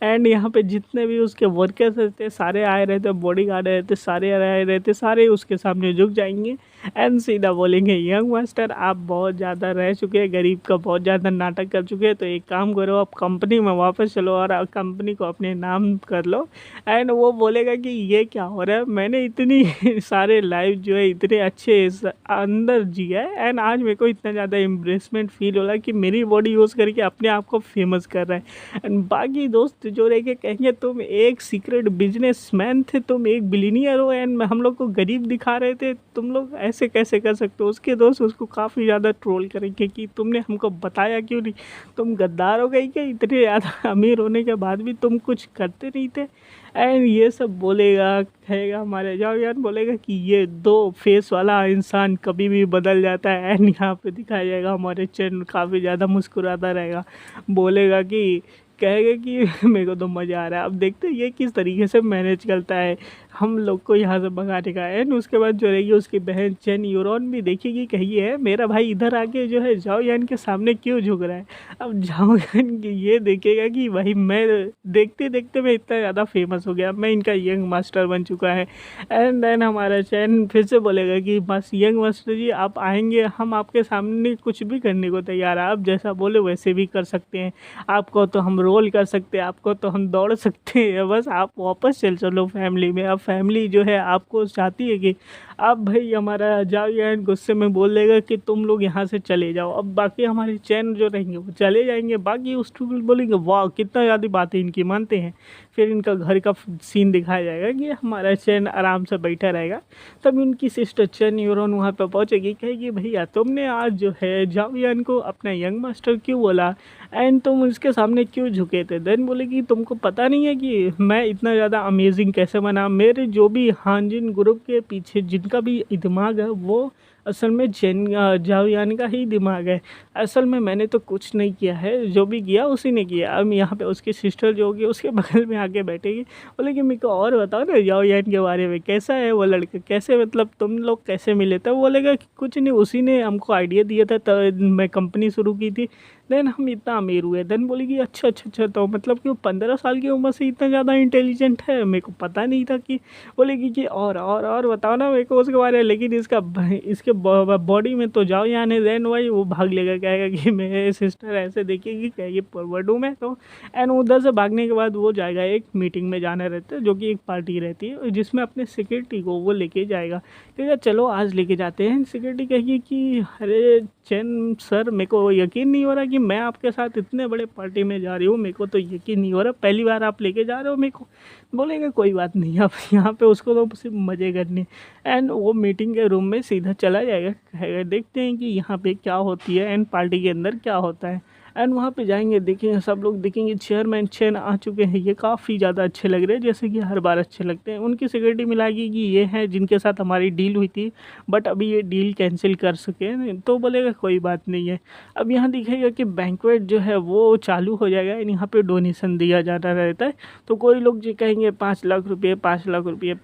एंड यहाँ पे जितने भी उसके वर्कर्स रहते सारे आए रहते, बॉडीगार्ड रहते सारे आए रहते, सारे उसके सामने झुक जाएंगे एंड सीधा बोलेंगे यंग मास्टर आप बहुत ज़्यादा रह चुके हैं, गरीब का बहुत ज़्यादा नाटक कर चुके हैं, तो एक काम करो आप कंपनी में वापस चलो और कंपनी को अपने नाम कर लो। एंड वो बोलेगा कि ये क्या हो रहा है, मैंने इतनी सारे लाइफ जो है इतने अच्छे अंदर जिया है एंड आज मेरे को इतना ज़्यादा एम्ब्रेसमेंट फील हो रहा है कि मेरी बॉडी यूज़ करके अपने आप को फेमस कर रहा है। एंड बाकी दोस्त जो रह के कहेंगे तुम एक सीक्रेट बिजनेसमैन थे, तुम एक बिलीनियर हो एंड हम लोग को गरीब दिखा रहे थे, तुम लोग ऐसे कैसे कर सकते हो। उसके दोस्त उसको काफ़ी ज़्यादा ट्रोल करेंगे कि तुमने हमको बताया क्यों नहीं, तुम गद्दार हो गई क्या, इतने ज़्यादा अमीर होने के बाद भी तुम कुछ करते नहीं थे। एंड ये सब बोलेगा, कहेगा हमारे जावेद बोलेगा कि ये दो फेस वाला इंसान कभी भी बदल जाता है। एंड यहाँ पे दिखाया जाएगा हमारे चैन काफ़ी ज़्यादा मुस्कुराता रहेगा, बोलेगा कि कहेगा कि मेरे को तो मज़ा आ रहा है। अब देखते हैं ये किस तरीके से मैनेज करता है हम लोग को यहाँ से भगाने का। एंड उसके बाद जो रहेगी उसकी बहन चेन यूरोन भी देखेगी, कही है मेरा भाई इधर आके जो है जाओ यान के सामने क्यों झुक रहा है। अब जाओ यान ये देखेगा कि भाई मैं देखते देखते मैं इतना ज़्यादा फेमस हो गया, मैं इनका यंग मास्टर बन चुका है। एंड देन हमारा चैन फिर से बोलेगा कि बस यंग मास्टर जी आप आएंगे, हम आपके सामने कुछ भी करने को तैयार है, आप जैसा बोले वैसे भी कर सकते हैं, आपको तो हम रोल कर सकते हैं, आपको तो हम दौड़ सकते हैं, बस आप वापस चलो फैमिली में। अब फैमिली जो है आपको चाहती है कि अब भाई हमारा जाओ गुस्से में बोल देगा कि तुम लोग यहाँ से चले जाओ। अब बाकी हमारे चैन जो रहेंगे वो चले जाएंगे, बाकी उस बोलेंगे वाह कितना ज़्यादा बातें इनकी मानते हैं। फिर इनका घर का सीन दिखाया जाएगा कि हमारा चैन आराम से बैठा रहेगा। तब उनकी सिस्टर चैन यूरोन वहाँ पे पहुँचेगी, कहेगी भैया तुमने आज जो है जाओ को अपना यंग मास्टर क्यों बोला एंड तुम उसके सामने क्यों झुके थे। देन बोलेगी तुमको पता नहीं है कि मैं इतना ज़्यादा अमेजिंग कैसे बना, मेरे जो भी हानजिन ग्रुप के पीछे जिनका भी दिमाग है वो असल में जाओ का ही दिमाग है, असल में मैंने तो कुछ नहीं किया है, जो भी किया उसी ने किया। अब यहाँ पे उसकी सिस्टर जो होगी उसके बगल में आके बैठेगी, बोले कि मेरे को और बताओ ना जाओ के बारे में, कैसा है वो लड़का, कैसे मतलब तुम लोग कैसे मिले। तब बोलेगा कि कुछ नहीं, उसी ने हमको आइडिया दिया था तब मैं कंपनी शुरू की थी, देन हम इतना अमीर हुए। देन बोलेगी अच्छा तो मतलब कि वो 15 साल की उम्र से इतना ज़्यादा इंटेलिजेंट है, मेरे को पता नहीं था कि। बोलेगी कि और बताओ ना मेरे को उसके बारे में, लेकिन इसके बॉडी में तो जाओ यहाँ नहीं। देन वही वो भाग लेगा, कहेगा कि मेरे सिस्टर ऐसे देखेगी, कहेगी फॉरवर्ड हूँ मैं तो। एंड उधर से भागने के बाद वो जाएगा एक मीटिंग में जाना रहता है, जो कि एक पार्टी रहती है जिसमें अपने सिक्योरिटी को वो लेके जाएगा। कहेगा चलो आज लेके जाते हैं। सिक्योरिटी कहेगी कि अरे चैन सर मेरे को यकीन नहीं हो रहा कि मैं आपके साथ इतने बड़े पार्टी में जा रही हूँ, मेरे को तो यकीन नहीं हो रहा, पहली बार आप लेके जा रहे हो मेरे को। बोलेगा कोई बात नहीं, आप यहाँ पे उसको तो सिर्फ मज़े करने। एंड वो मीटिंग के रूम में सीधा चला जाएगा, कहेगा देखते हैं कि यहाँ पे क्या होती है एंड पार्टी के अंदर क्या होता है। एंड वहाँ पे जाएंगे, देखेंगे सब लोग देखेंगे चेयरमैन चैन आ चुके हैं, ये काफ़ी ज़्यादा अच्छे लग रहे हैं, जैसे कि हर बार अच्छे लगते हैं। उनकी सिक्योरिटी मिलाएगी कि ये हैं जिनके साथ हमारी डील हुई थी, बट अभी ये डील कैंसिल कर सके, तो बोलेगा कोई बात नहीं है। अब यहाँ दिखेगा कि बैंक्वेट जो है वो चालू हो जाएगा एंड यहाँ पे डोनेशन दिया जाता रहता है। तो कोई लोग जो कहेंगे 5 लाख रुपये, 5 लाख रुपये,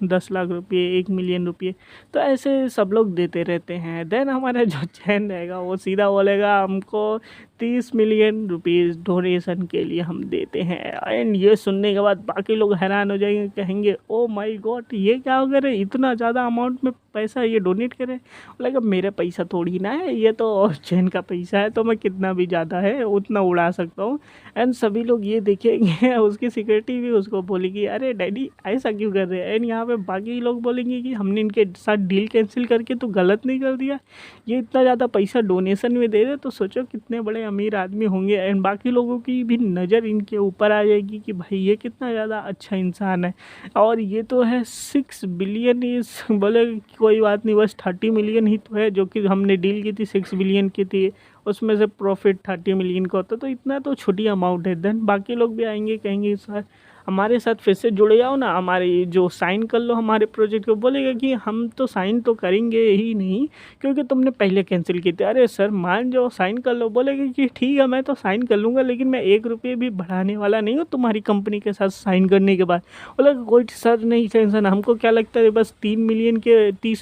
10 लाख रुपये, 1 मिलियन रुपये, तो ऐसे सब लोग देते रहते हैं। देन हमारा जो चैन रहेगा वो सीधा बोलेगा हमको 30 मिलियन रुपीज़ डोनेशन के लिए हम देते हैं। एंड ये सुनने के बाद बाकी लोग हैरान हो जाएंगे, कहेंगे ओ माय गॉड ये क्या हो गया, इतना ज़्यादा अमाउंट में पैसा ये डोनेट करें। बोलेगा मेरा पैसा थोड़ी ना है, ये तो चैन का पैसा है, तो मैं कितना भी ज़्यादा है उतना उड़ा सकता हूँ। एंड सभी लोग ये देखेंगे, उसकी सिक्योरिटी भी उसको बोलेगी अरे डैडी ऐसा क्यों कर रहे हैं। एंड यहाँ पे बाकी लोग बोलेंगे कि हमने इनके साथ डील कैंसिल करके तो गलत नहीं कर दिया, ये इतना ज़्यादा पैसा डोनेशन में दे रहे, तो सोचो कितने बड़े अमीर आदमी होंगे। एंड बाकी लोगों की भी नज़र इनके ऊपर आ जाएगी कि भाई ये कितना ज़्यादा अच्छा इंसान है। और ये तो है 6 बिलियन, इस बोले कोई बात नहीं, बस 30 मिलियन ही तो है, जो कि हमने डील की थी 6 बिलियन की थी, उसमें से प्रॉफिट 30 मिलियन का होता, तो इतना तो छोटी अमाउंट है। देन बाकी लोग भी आएंगे, कहेंगे सर हमारे साथ फिर से जुड़े जाओ ना, हमारे जो साइन कर लो हमारे प्रोजेक्ट को। बोलेगा कि हम तो साइन तो करेंगे ही नहीं क्योंकि तुमने पहले कैंसिल की थी। अरे सर मान जाओ साइन कर लो। बोलेगा कि ठीक है मैं तो साइन कर लूँगा, लेकिन मैं 1 रुपये भी बढ़ाने वाला नहीं हूँ तुम्हारी कंपनी के साथ साइन करने के बाद। बोलेगा कोई सर नहीं टेंशन, हमको क्या लगता है बस 30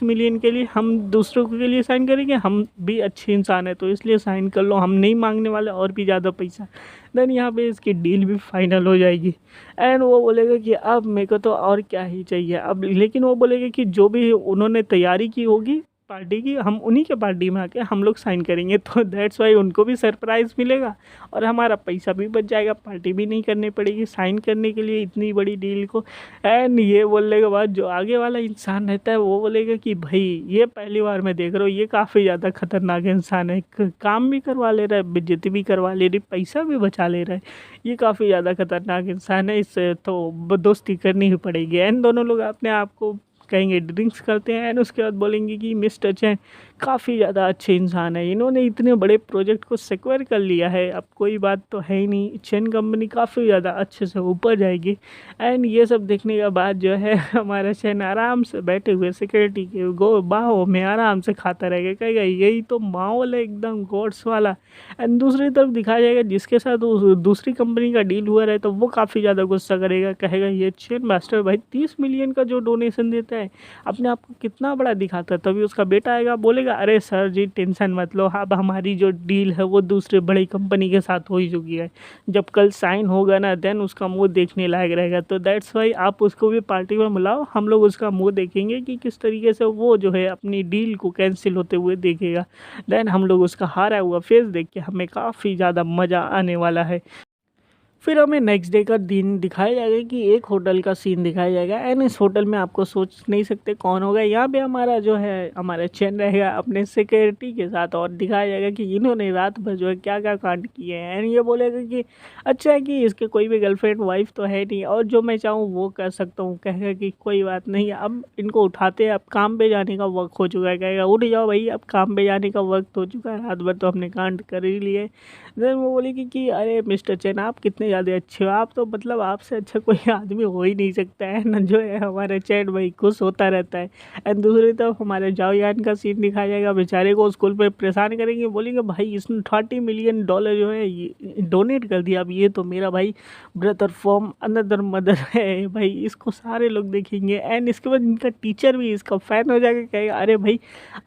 मिलियन के लिए हम दूसरों के लिए साइन करेंगे, हम भी अच्छे इंसान है तो इसलिए साइन कर लो, हम नहीं मांगने वाले और भी ज़्यादा पैसा। देन यहाँ पे इसकी डील भी फाइनल हो जाएगी। एंड वो बोलेगा कि अब मेरे को तो और क्या ही चाहिए अब, लेकिन वो बोलेगा कि जो भी उन्होंने तैयारी की होगी पार्टी की, हम उन्हीं के पार्टी में आके हम लोग साइन करेंगे। तो दैट्स वाई उनको भी सरप्राइज़ मिलेगा और हमारा पैसा भी बच जाएगा, पार्टी भी नहीं करनी पड़ेगी साइन करने के लिए इतनी बड़ी डील को। एंड ये बोलने के बाद जो आगे वाला इंसान रहता है वो बोलेगा कि भाई ये पहली बार मैं देख रहा हूँ, ये काफ़ी ज़्यादा खतरनाक इंसान है, काम भी करवा ले रहा है, बेइज्जती भी करवा ले रही, पैसा भी बचा ले रहा है, ये काफ़ी ज़्यादा खतरनाक इंसान है, इससे तो दोस्ती करनी ही पड़ेगी। एंड दोनों लोग अपने आप को कहेंगे ड्रिंक्स करते हैं एंड उसके बाद बोलेंगे कि मिस्टर चैन काफ़ी ज़्यादा अच्छे इंसान है, इन्होंने इतने बड़े प्रोजेक्ट को सिक्योर कर लिया है, अब कोई बात तो है ही नहीं, चैन कंपनी काफ़ी ज़्यादा अच्छे से ऊपर जाएगी। एंड ये सब देखने के बाद जो है हमारा चैन आराम से बैठे हुए सिक्योरिटी के गो बाहों में आराम से खाता रहेगा, कहेगा यही तो माहौल है एकदम गॉड्स वाला। एंड दूसरी तरफ दिखाया जाएगा जिसके साथ दूसरी कंपनी का डील हुआ रहे तो वो काफ़ी ज़्यादा गुस्सा करेगा, कहेगा ये चेन मास्टर भाई 30 मिलियन का जो डोनेशन देता है अपने आप को कितना बड़ा दिखाता है। तभी उसका बेटा आएगा बोलेगा अरे सर जी टेंशन मत लो, अब हमारी जो डील है वो दूसरे बड़ी कंपनी के साथ हो ही चुकी है, जब कल साइन होगा ना देन उसका मुंह देखने लायक रहेगा। तो दैट्स वाई आप उसको भी पार्टी में बुलाओ, हम लोग उसका मुंह देखेंगे कि किस तरीके से वो जो है अपनी डील को कैंसिल होते हुए देखेगा। देन हम लोग उसका हारा हुआ फेस देख के हमें काफ़ी ज़्यादा मज़ा आने वाला है। फिर हमें नेक्स्ट डे का दिन दिखाया जाएगा कि एक होटल का सीन दिखाया जाएगा एंड इस होटल में आपको सोच नहीं सकते कौन होगा, यहाँ पे हमारा जो है हमारा चैन रहेगा अपने सिक्योरिटी के साथ और दिखाया जाएगा कि इन्होंने रात भर जो है क्या क्या कांड किए हैं। एंड ये बोलेगा कि अच्छा है कि इसके कोई भी गर्लफ्रेंड वाइफ तो है नहीं और जो मैं चाहूँ वो कर सकता हूँ, कहेगा कि कोई बात नहीं अब इनको उठाते हैं, अब काम पे जाने का वक्त हो चुका है, कहेगा उठ जाओ भाई अब काम पे जाने का वक्त हो चुका है, रात भर तो हमने कांड कर ही लिए। देन वो बोलेगी कि अरे मिस्टर चैन आप कितने ज़्यादा अच्छे हो, आप तो मतलब आपसे अच्छा कोई आदमी हो ही नहीं सकता है ना, जो है हमारा चैन भाई खुश होता रहता है। एंड दूसरी तरफ हमारे जाओयान का सीन दिखाया जाएगा, बेचारे को स्कूल पे परेशान करेंगे, बोलेंगे भाई इसने $30 मिलियन जो है ये डोनेट कर दिया, अब ये तो मेरा भाई ब्रदर फ्रॉम अनदर मदर है भाई, इसको सारे लोग देखेंगे। एंड इसके बाद इनका टीचर भी इसका फ़ैन हो जाएगा, कहेगा अरे भाई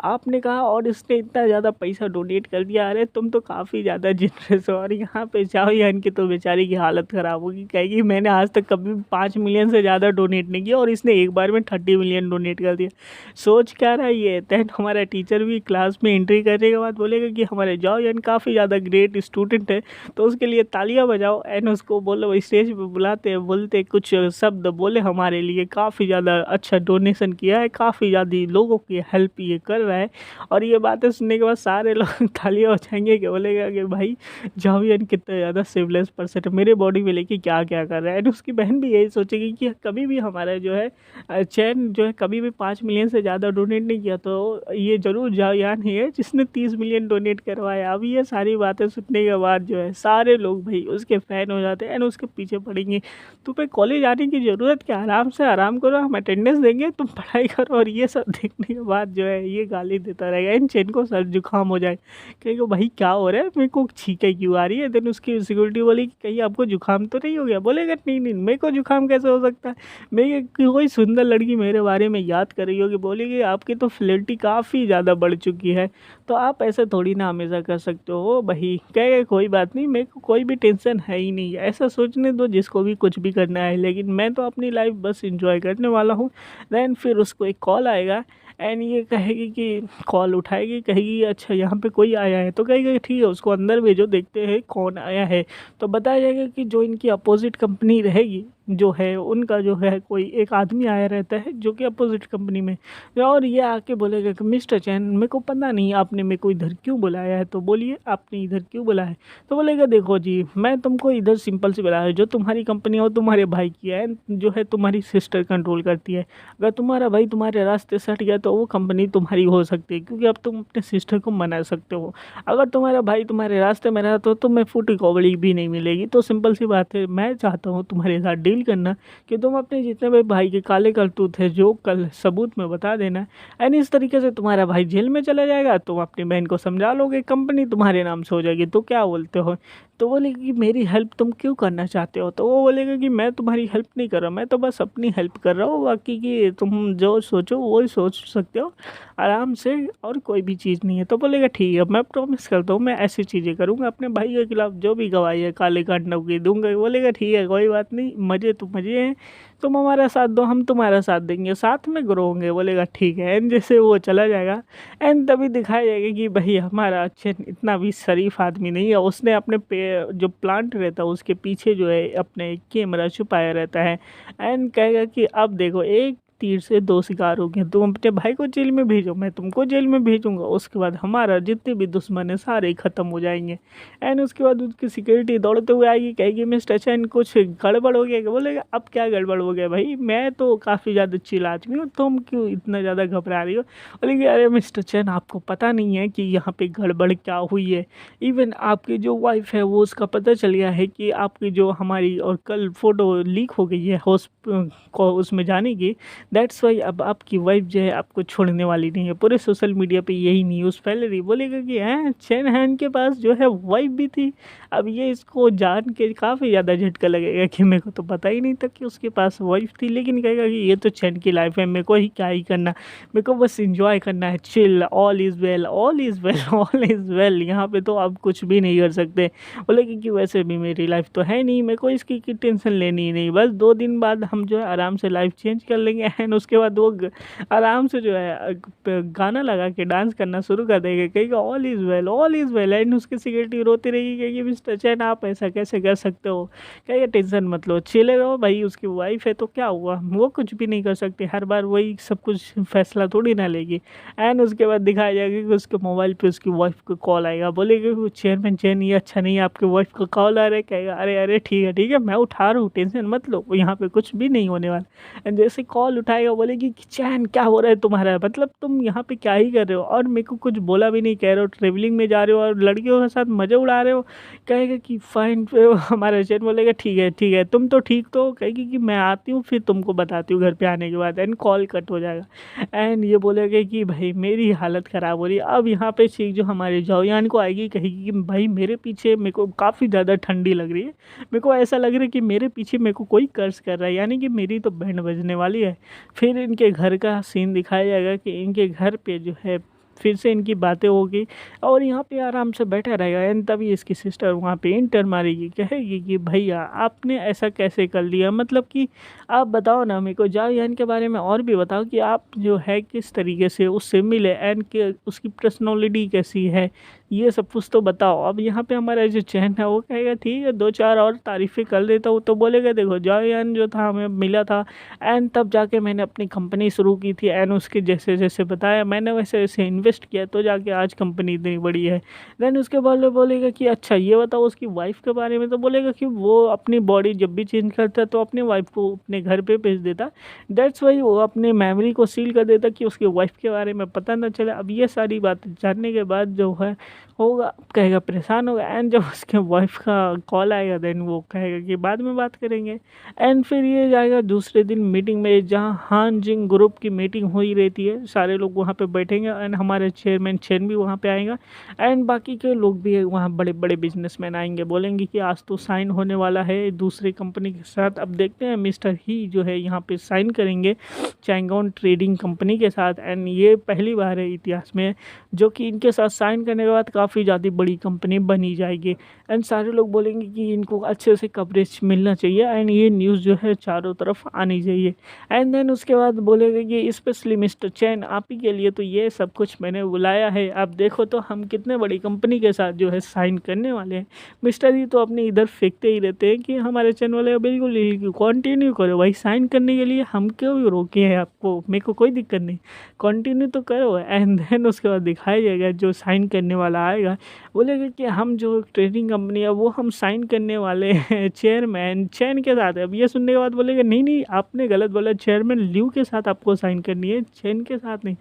आपने कहा और इसने इतना ज़्यादा पैसा डोनेट कर दिया, अरे तुम तो काफ़ी ज़्यादा जनरस हो। और यहाँ पे जाओयान की तो बेचारी की हालत ख़राब होगी, कहेगी मैंने आज तक कभी 5 मिलियन से ज़्यादा डोनेट नहीं किया और इसने एक बार में 30 मिलियन डोनेट कर दिया, सोच क्या रहा है ये। दैन हमारा टीचर भी क्लास में एंट्री करने के बाद बोलेगा कि हमारे जाओयान काफ़ी ज़्यादा ग्रेट स्टूडेंट है तो उसके लिए तालियां बजाओ। एंड उसको बोलो स्टेज पे बुलाते बोलते कुछ शब्द बोले हमारे लिए, काफ़ी ज़्यादा अच्छा डोनेशन किया है, काफ़ी ज़्यादा लोगों की हेल्प ये कर रहा है। और ये बातें सुनने के बाद सारे लोग तालियां बजाएंगे कि बोलेगा कि भाई जावियन कितना ज़्यादा सिवलेस पर्सन है, मेरे बॉडी में लेके क्या क्या कर रहा है। एंड उसकी बहन भी यही सोचेगी कि कभी भी हमारा जो है चैन जो है कभी भी 5 मिलियन से ज़्यादा डोनेट नहीं किया, तो ये ज़रूर जावियान ही है जिसने 30 मिलियन डोनेट करवाया। अब ये सारी बातें सुनने के बाद जो है सारे लोग भाई उसके फ़ैन हो जाते हैं एंड उसके पीछे पड़ेंगे, तुम्हें कॉलेज आने की ज़रूरत क्या, आराम से आराम करो, हम अटेंडेंस देंगे, तुम पढ़ाई करो। और ये सब देखने के बाद जो है ये गाली देता रहेगा, इन चैन को सर जुकाम हो जाए, कहेगा भाई क्या हो रहा है, मेरे को छींकें क्यों आ रही है। देन उसकी सिक्योरिटी बोली कि कहीं आपको जुकाम तो नहीं हो गया, बोलेगा नहीं नहीं मेरे को जुकाम कैसे हो सकता है, मैं कोई सुंदर लड़की मेरे बारे में याद कर रही होगी, बोलेगी आपकी तो फ्लर्टी काफ़ी ज़्यादा बढ़ चुकी है, तो आप ऐसे थोड़ी ना हमेशा कर सकते हो भाई। कहेगा कोई बात नहीं, मेरे को कोई भी टेंशन है ही नहीं, ऐसा सोचने दो जिसको भी कुछ भी करना है, लेकिन मैं तो अपनी लाइफ बस इंजॉय करने वाला हूँ। देन फिर उसको एक कॉल आएगा एंड ये कहेगी कि कॉल उठाएगी, कहेगी अच्छा यहाँ पे कोई आया है, तो कहेगा ठीक है उसको अंदर भेजो देखते हैं कौन आया है। तो बताया जाएगा कि जो इनकी अपोजिट कंपनी रहेगी जो है उनका जो है कोई एक आदमी आया रहता है जो कि अपोजिट कंपनी में, और ये आके बोलेगा कि मिस्टर चैन मेरे को पता नहीं आपने मेरे को इधर क्यों बुलाया है, तो बोलिए आपने इधर क्यों बुलाया है। तो बोलेगा देखो जी मैं तुमको इधर सिंपल से बुलाया है, जो तुम्हारी कंपनी हो तुम्हारे भाई की है, जो है तुम्हारी सिस्टर कंट्रोल करती है, अगर तुम्हारा भाई तुम्हारे रास्ते से हट गया तो वो कंपनी तुम्हारी हो सकती है, क्योंकि अब तुम अपने सिस्टर को मना सकते हो। अगर तुम्हारा भाई तुम्हारे रास्ते में रहा तो तुम्हें फूटी कौड़ी भी नहीं मिलेगी। तो सिंपल सी बात है, मैं चाहता हूँ तुम्हारे साथ डील करना कि तुम अपने जितने भी भाई के काले करतूत है जो कल सबूत में बता देना, एंड इस तरीके से तुम्हारा भाई जेल में चला जाएगा, तुम अपनी बहन को समझा लोगे, कंपनी तुम्हारे नाम से हो जाएगी। तो क्या बोलते हो, तो बोलेगा कि मेरी हेल्प तुम क्यों करना चाहते हो? तो वो बोलेगा कि मैं तुम्हारी हेल्प नहीं कर रहा, मैं तो बस अपनी हेल्प कर रहा हूँ, बाकी की तुम जो सोचो वो ही सोच सकते हो आराम से, और कोई भी चीज़ नहीं है। तो बोलेगा ठीक है, मैं प्रॉमिस करता हूँ मैं ऐसी चीज़ें करूँगा, अपने भाई के खिलाफ जो भी गवाही है काले कांडों की दूंगा। बोलेगा ठीक है, कोई बात नहीं, मज़े तो मज़े हैं, तुम हमारा साथ दो, हम तुम्हारा साथ देंगे, साथ में ग्रो होंगे। बोलेगा ठीक है, एंड जैसे वो चला जाएगा, एंड तभी दिखाया जाएगा कि भाई हमारा अच्छे इतना भी शरीफ आदमी नहीं है, उसने अपने पे जो प्लांट रहता है उसके पीछे जो है अपने कैमरा छुपाया रहता है, एंड कहेगा कि अब देखो एक तीर से दो शिकार हो गए, तुम अपने भाई को जेल में भेजो, मैं तुमको जेल में भेजूंगा, उसके बाद हमारा जितने भी दुश्मन है सारे ख़त्म हो जाएंगे। एंड उसके बाद उसकी सिक्योरिटी दौड़ते हुए आएगी, कहेगी मिस्टर चैन कुछ गड़बड़ हो गया क्या? बोलेगा अब क्या गड़बड़ हो गया भाई, मैं तो काफ़ी ज़्यादा चिल आदमी हूँ, तुम क्यों इतना ज़्यादा घबरा रही हो? बोलेगी अरे मिस्टर चैन, आपको पता नहीं है कि यहाँ पे गड़बड़ क्या हुई है, इवन आपकी जो वाइफ है वो उसका पता चल गया है कि आपकी जो हमारी और कल फ़ोटो लीक हो गई है को उसमें जाने की, दैट्स वाई अब आपकी वाइफ जो है आपको छोड़ने वाली नहीं है। पूरे सोशल मीडिया पे यही न्यूज़ फैल रही। बोलेगा कि हैं चैन हैन के पास जो है वाइफ भी थी। अब ये इसको जान के काफ़ी ज़्यादा झटका लगेगा कि मेरे को तो पता ही नहीं था कि उसके पास वाइफ थी, लेकिन कहेगा कि ये तो चैन की लाइफ है, मेरे को ही क्या ही करना, मेरे को बस इंजॉय करना है, chill, all is well, all is well, all is well, यहाँ पे तो आप कुछ भी नहीं कर सकते। बोलेगा कि वैसे भी मेरी लाइफ तो है नहीं, मेरे को इसकी की टेंशन लेनी ही नहीं, बस 2 दिन बाद हम जो है आराम से लाइफ चेंज कर लेंगे, एंड उसके बाद वो आराम से जो है गाना लगा के डांस करना शुरू कर देगा, कहेगा all is well, all is well, and उसकी सिक्योरिटी रोती रहेगी, कहेगी मिस्टर चैन आप ऐसा कैसे कर सकते हो? कहेगा टेंशन मत लो, चिले रहो भाई, उसकी वाइफ है तो क्या हुआ, वो कुछ भी नहीं कर सकती, हर बार वही सब कुछ फैसला थोड़ी ना लेगी। एंड उसके बाद दिखाया जाएगा कि उसके मोबाइल पे उसकी वाइफ का कॉल आएगा। बोलेगा कि चेयरमैन चैन ये अच्छा नहीं है, आपके वाइफ का कॉल आ रहा है। कहेगा अरे अरे ठीक है मैं उठा रहा हूँ, टेंशन मत लो, यहाँ पे कुछ भी नहीं होने वाला। एंड जैसे कॉल उठाएगा बोलेगी कि चैन क्या हो रहा है तुम्हारा, मतलब तुम यहाँ पे क्या ही कर रहे हो, और मेरे को कुछ बोला भी नहीं, कह रहे हो ट्रेवलिंग में जा रहे हो और लड़कियों के साथ मजे उड़ा रहे हो। कहेगा कि फाइन, हमारा चैन बोलेगा ठीक है तुम तो ठीक तो हो? कहेगी कि मैं आती हूँ फिर तुमको बताती हूँ घर पे आने के बाद। एंड कॉल कट हो जाएगा, एंड ये बोलेगा कि भाई मेरी हालत ख़राब हो रही है। अब यहाँ पे चीख जो हमारे जौयान को आएगी, कहेगी कि भाई मेरे पीछे मेरे को काफ़ी ज़्यादा ठंडी लग रही है, मेरे को ऐसा लग रहा है कि मेरे पीछे मेरे को कोई कर्ज कर रहा है, यानी कि मेरी तो बैंड बजने वाली है। फिर इनके घर का सीन दिखाया जाएगा कि इनके घर पे जो है फिर से इनकी बातें होगी, और यहाँ पे आराम से बैठा रहेगा। एंड तभी इसकी सिस्टर वहाँ पे इंटर मारेगी, कहेगी कि भैया आपने ऐसा कैसे कर लिया, मतलब कि आप बताओ ना मेरे को, जाओ यान के बारे में और भी बताओ कि आप जो है किस तरीके से उससे मिले, एंड के उसकी पर्सनैलिटी कैसी है, ये सब कुछ तो बताओ। अब यहाँ पे हमारा जो चैन है वो कहेगा ठीक है 2-4 और तारीफ़ें कर देता हूँ। तो बोलेगा देखो जॉयान जो था हमें मिला था, एंड तब जाके मैंने अपनी कंपनी शुरू की थी, एंड उसके जैसे जैसे बताया मैंने वैसे वैसे इन्वेस्ट किया, तो जाके आज कंपनी इतनी बड़ी है। देन उसके बाद वो बोलेगा कि अच्छा ये बताओ उसकी वाइफ के बारे में। तो बोलेगा कि वो अपनी बॉडी जब भी चेंज करता तो अपनी वाइफ को अपने घर पे भेज देता, दैट्स वाई वो अपनी मेमोरी को सील कर देता कि उसकी वाइफ के बारे में पता ना चले। अब ये सारी बातें जानने के बाद जो है होगा, कहेगा परेशान होगा, एंड जब उसके वाइफ का कॉल आएगा देन वो कहेगा कि बाद में बात करेंगे। एंड फिर ये जाएगा दूसरे दिन मीटिंग में, जहाँ हान जिंग ग्रुप की मीटिंग हुई रहती है, सारे लोग वहाँ पे बैठेंगे, एंड हमारे चेयरमैन चेन भी वहाँ पे आएगा, एंड बाकी के लोग भी वहाँ बड़े बड़े बिजनेसमैन आएंगे, बोलेंगे कि आज तो साइन होने वाला है दूसरी कंपनी के साथ। अब देखते हैं मिस्टर ही जो है यहाँ पे साइन करेंगे चैंगॉन ट्रेडिंग कंपनी के साथ, एंड ये पहली बार है इतिहास में जो कि इनके साथ साइन करने के बाद काफ़ी ज़्यादा बड़ी कंपनी बनी जाएगी। एंड सारे लोग बोलेंगे कि इनको अच्छे से कवरेज मिलना चाहिए, एंड ये न्यूज़ जो है चारों तरफ आनी चाहिए। एंड देन उसके बाद बोलेगा कि स्पेशली मिस्टर चैन आप ही के लिए तो ये सब कुछ मैंने बुलाया है, आप देखो तो हम कितने बड़ी कंपनी के साथ जो है साइन करने वाले हैं। मिस्टर जी तो अपने इधर फेंकते ही रहते हैं कि हमारे चैन वाले बिल्कुल कंटिन्यू करो भाई, साइन करने के लिए हम क्यों रोके हैं आपको, मेरे को कोई दिक्कत नहीं, कंटिन्यू तो करो। एंड देन उसके बाद दिखाया जाएगा जो साइन करने वाला आएगा बोलेगा कि हम जो ट्रेडिंग कंपनी है वो हम साइन करने वाले हैं चेयरमैन चैन के साथ है। अब ये सुनने के बाद बोलेगा नहीं आपने गलत बोला, चेयरमैन ल्यू के साथ आपको साइन करनी है, चैन के साथ नहीं।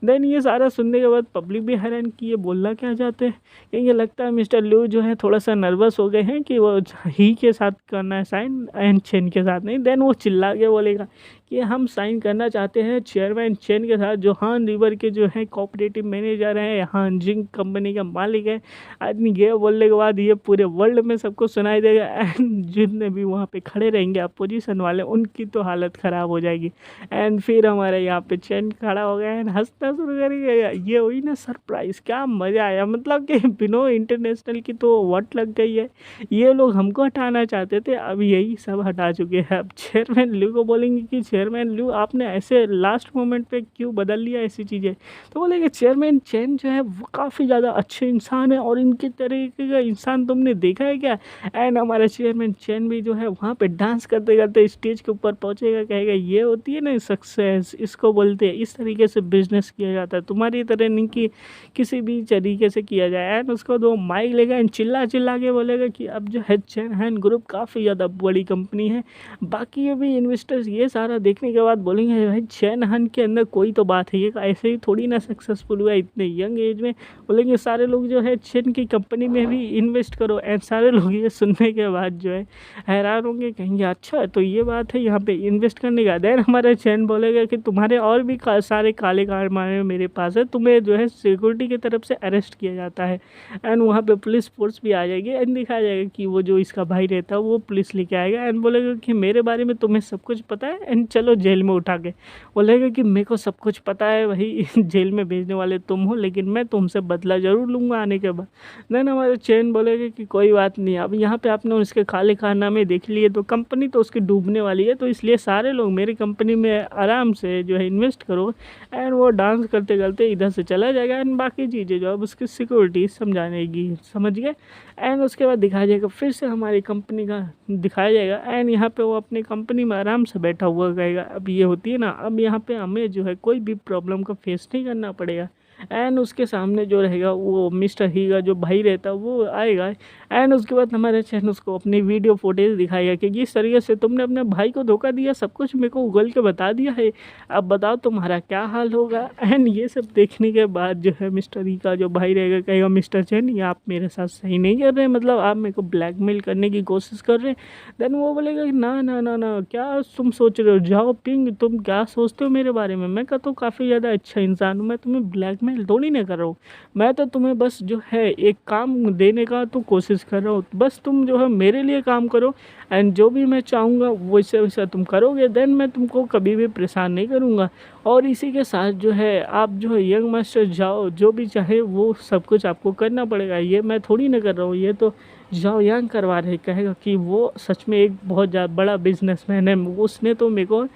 देन ये सारा सुनने के बाद पब्लिक भी हैरान कि ये बोलना क्या चाहते हैं, क्योंकि लगता है मिस्टर ल्यू जो है थोड़ा सा नर्वस हो गए हैं कि वो ही के साथ करना है साइन एंड चैन के साथ नहीं। देन वो चिल्ला के बोलेगा कि हम साइन करना चाहते हैं चेयरमैन चेन के साथ, जो हान रिवर के जो है कोऑपरेटिव मैनेजर हैं, हान जिंक कंपनी का मालिक है। आदमी ये बोलने के बाद ये पूरे वर्ल्ड में सबको सुनाई देगा एंड जितने भी वहाँ पे खड़े रहेंगे अपोजिशन वाले उनकी तो हालत ख़राब हो जाएगी। एंड फिर हमारे यहाँ पे चैन खड़ा हो गया एंड हंसना शुरू कर गया। ये हुई ना सरप्राइज़, क्या मज़ा आया, मतलब कि बिनो इंटरनेशनल की तो वट लग गई है। ये लोग हमको हटाना चाहते थे, अब यही सब हटा चुके हैं। अब चेयरमैन लू को बोलेंगे कि चेयरमैन लू आपने ऐसे लास्ट मोमेंट पे क्यों बदल लिया ऐसी चीज़ें, तो बोलेंगे चेयरमैन चेन जो है वो काफ़ी ज़्यादा अच्छे इंसान है और इनके तरीके का इंसान तुमने देखा है क्या। एंड हमारा चेयरमैन चेन भी जो है वहाँ पे डांस करते करते स्टेज के ऊपर पहुँचेगा, कहेगा ये होती है ना सक्सेस, इसको बोलते हैं, इस तरीके से बिजनेस किया जाता है, तुम्हारी तरह नहीं कि किसी भी तरीके से किया जाए। एंड उसको दो माइक लेगा एंड चिल्ला चिल्ला के बोलेगा कि अब जो है चेन हैन ग्रुप काफ़ी ज़्यादा बड़ी कंपनी है। बाकी ये भी इन्वेस्टर्स ये सारा देखने के बाद बोलेंगे भाई चेन हैन के अंदर कोई तो बात है, ये ऐसे ही थोड़ी ना सक्सेसफुल हुआ इतने यंग एज में। बोलेंगे सारे लोग जो है चेन की कंपनी में भी इन्वेस्ट करो। एंड सारे लोग ये सुनने के बाद जो है हैरान होंगे, कहेंगे अच्छा तो ये बात है यहाँ पे इन्वेस्ट करने का। देन हमारा चैन बोलेगा कि तुम्हारे और भी सारे काले कारनामे मेरे पास है, तुम्हें जो है सिक्योरिटी की तरफ से अरेस्ट किया जाता है। एंड वहाँ पे पुलिस फोर्स भी आ जाएगी एंड दिखाया जाएगा कि वो जो इसका भाई रहता है वो पुलिस लेके आएगा एंड बोलेगा कि मेरे बारे में तुम्हें सब कुछ पता है एंड चलो जेल में उठा के। बोलेगा कि मेरे को सब कुछ पता है, वही जेल में भेजने वाले तुम हो, लेकिन मैं तुमसे बदला ज़रूर लूँगा आने के बाद। देन हमारे चैन बोलेगा कि कोई बात नहीं, अब यहाँ पे आपने उसके काले कारनामे देख लिए तो कंपनी तो उसकी डूबने वाली है, तो इसलिए सारे लोग मेरी कंपनी में आराम से जो है इन्वेस्ट करो। एंड वो डांस करते करते इधर से चला जाएगा एंड बाकी चीज़ें जो अब उसकी सिक्योरिटी समझानेगी, समझ गए। एंड उसके बाद दिखाया जाएगा फिर से हमारी कंपनी का दिखाया जाएगा एंड यहाँ पे वो अपनी कंपनी में आराम से बैठा हुआ कहेगा अब ये होती है ना, अब यहाँ पे हमें जो है कोई भी प्रॉब्लम का फेस नहीं करना पड़ेगा। एंड उसके सामने जो रहेगा वो मिस्टर ही का जो भाई रहता है वो आएगा एंड उसके बाद हमारे चैन उसको अपनी वीडियो फुटेज दिखाएगा कि जिस तरीके से तुमने अपने भाई को धोखा दिया, सब कुछ मेरे को उगल के बता दिया है, अब बताओ तुम्हारा क्या हाल होगा। एंड ये सब देखने के बाद जो है मिस्टर ही का जो भाई रहेगा कहेगा मिस्टर चैन ये आप मेरे साथ सही नहीं कर रहे, मतलब आप मेरे को ब्लैकमेल करने की कोशिश कर रहे हैं। देन वो बोलेगा कि ना ना ना ना, क्या तुम सोच रहे हो, जाओ पिंग, तुम क्या सोचते हो मेरे बारे में, मैं तो काफ़ी ज़्यादा अच्छा इंसान हूँ, मैं तुम्हें ब्लैकमेल थोड़ी ना कर रहा हूँ, मैं तो तुम्हें बस जो है एक काम देने का तो कोशिश कर रहा हूँ, बस तुम जो है मेरे लिए काम करो एंड जो भी मैं चाहूँगा वैसे वैसा तुम करोगे, देन मैं तुमको कभी भी परेशान नहीं करूँगा। और इसी के साथ जो है आप जो है यंग मास्टर जाओ, जो भी चाहे वो सब कुछ आपको करना पड़ेगा, ये मैं थोड़ी ना कर रहा हूँ, ये तो जाओ यंग करवा रहे। कहेगा कि वो सच में एक बहुत ज़्यादा बड़ा बिजनेसमैन है, उसने तो मेरे को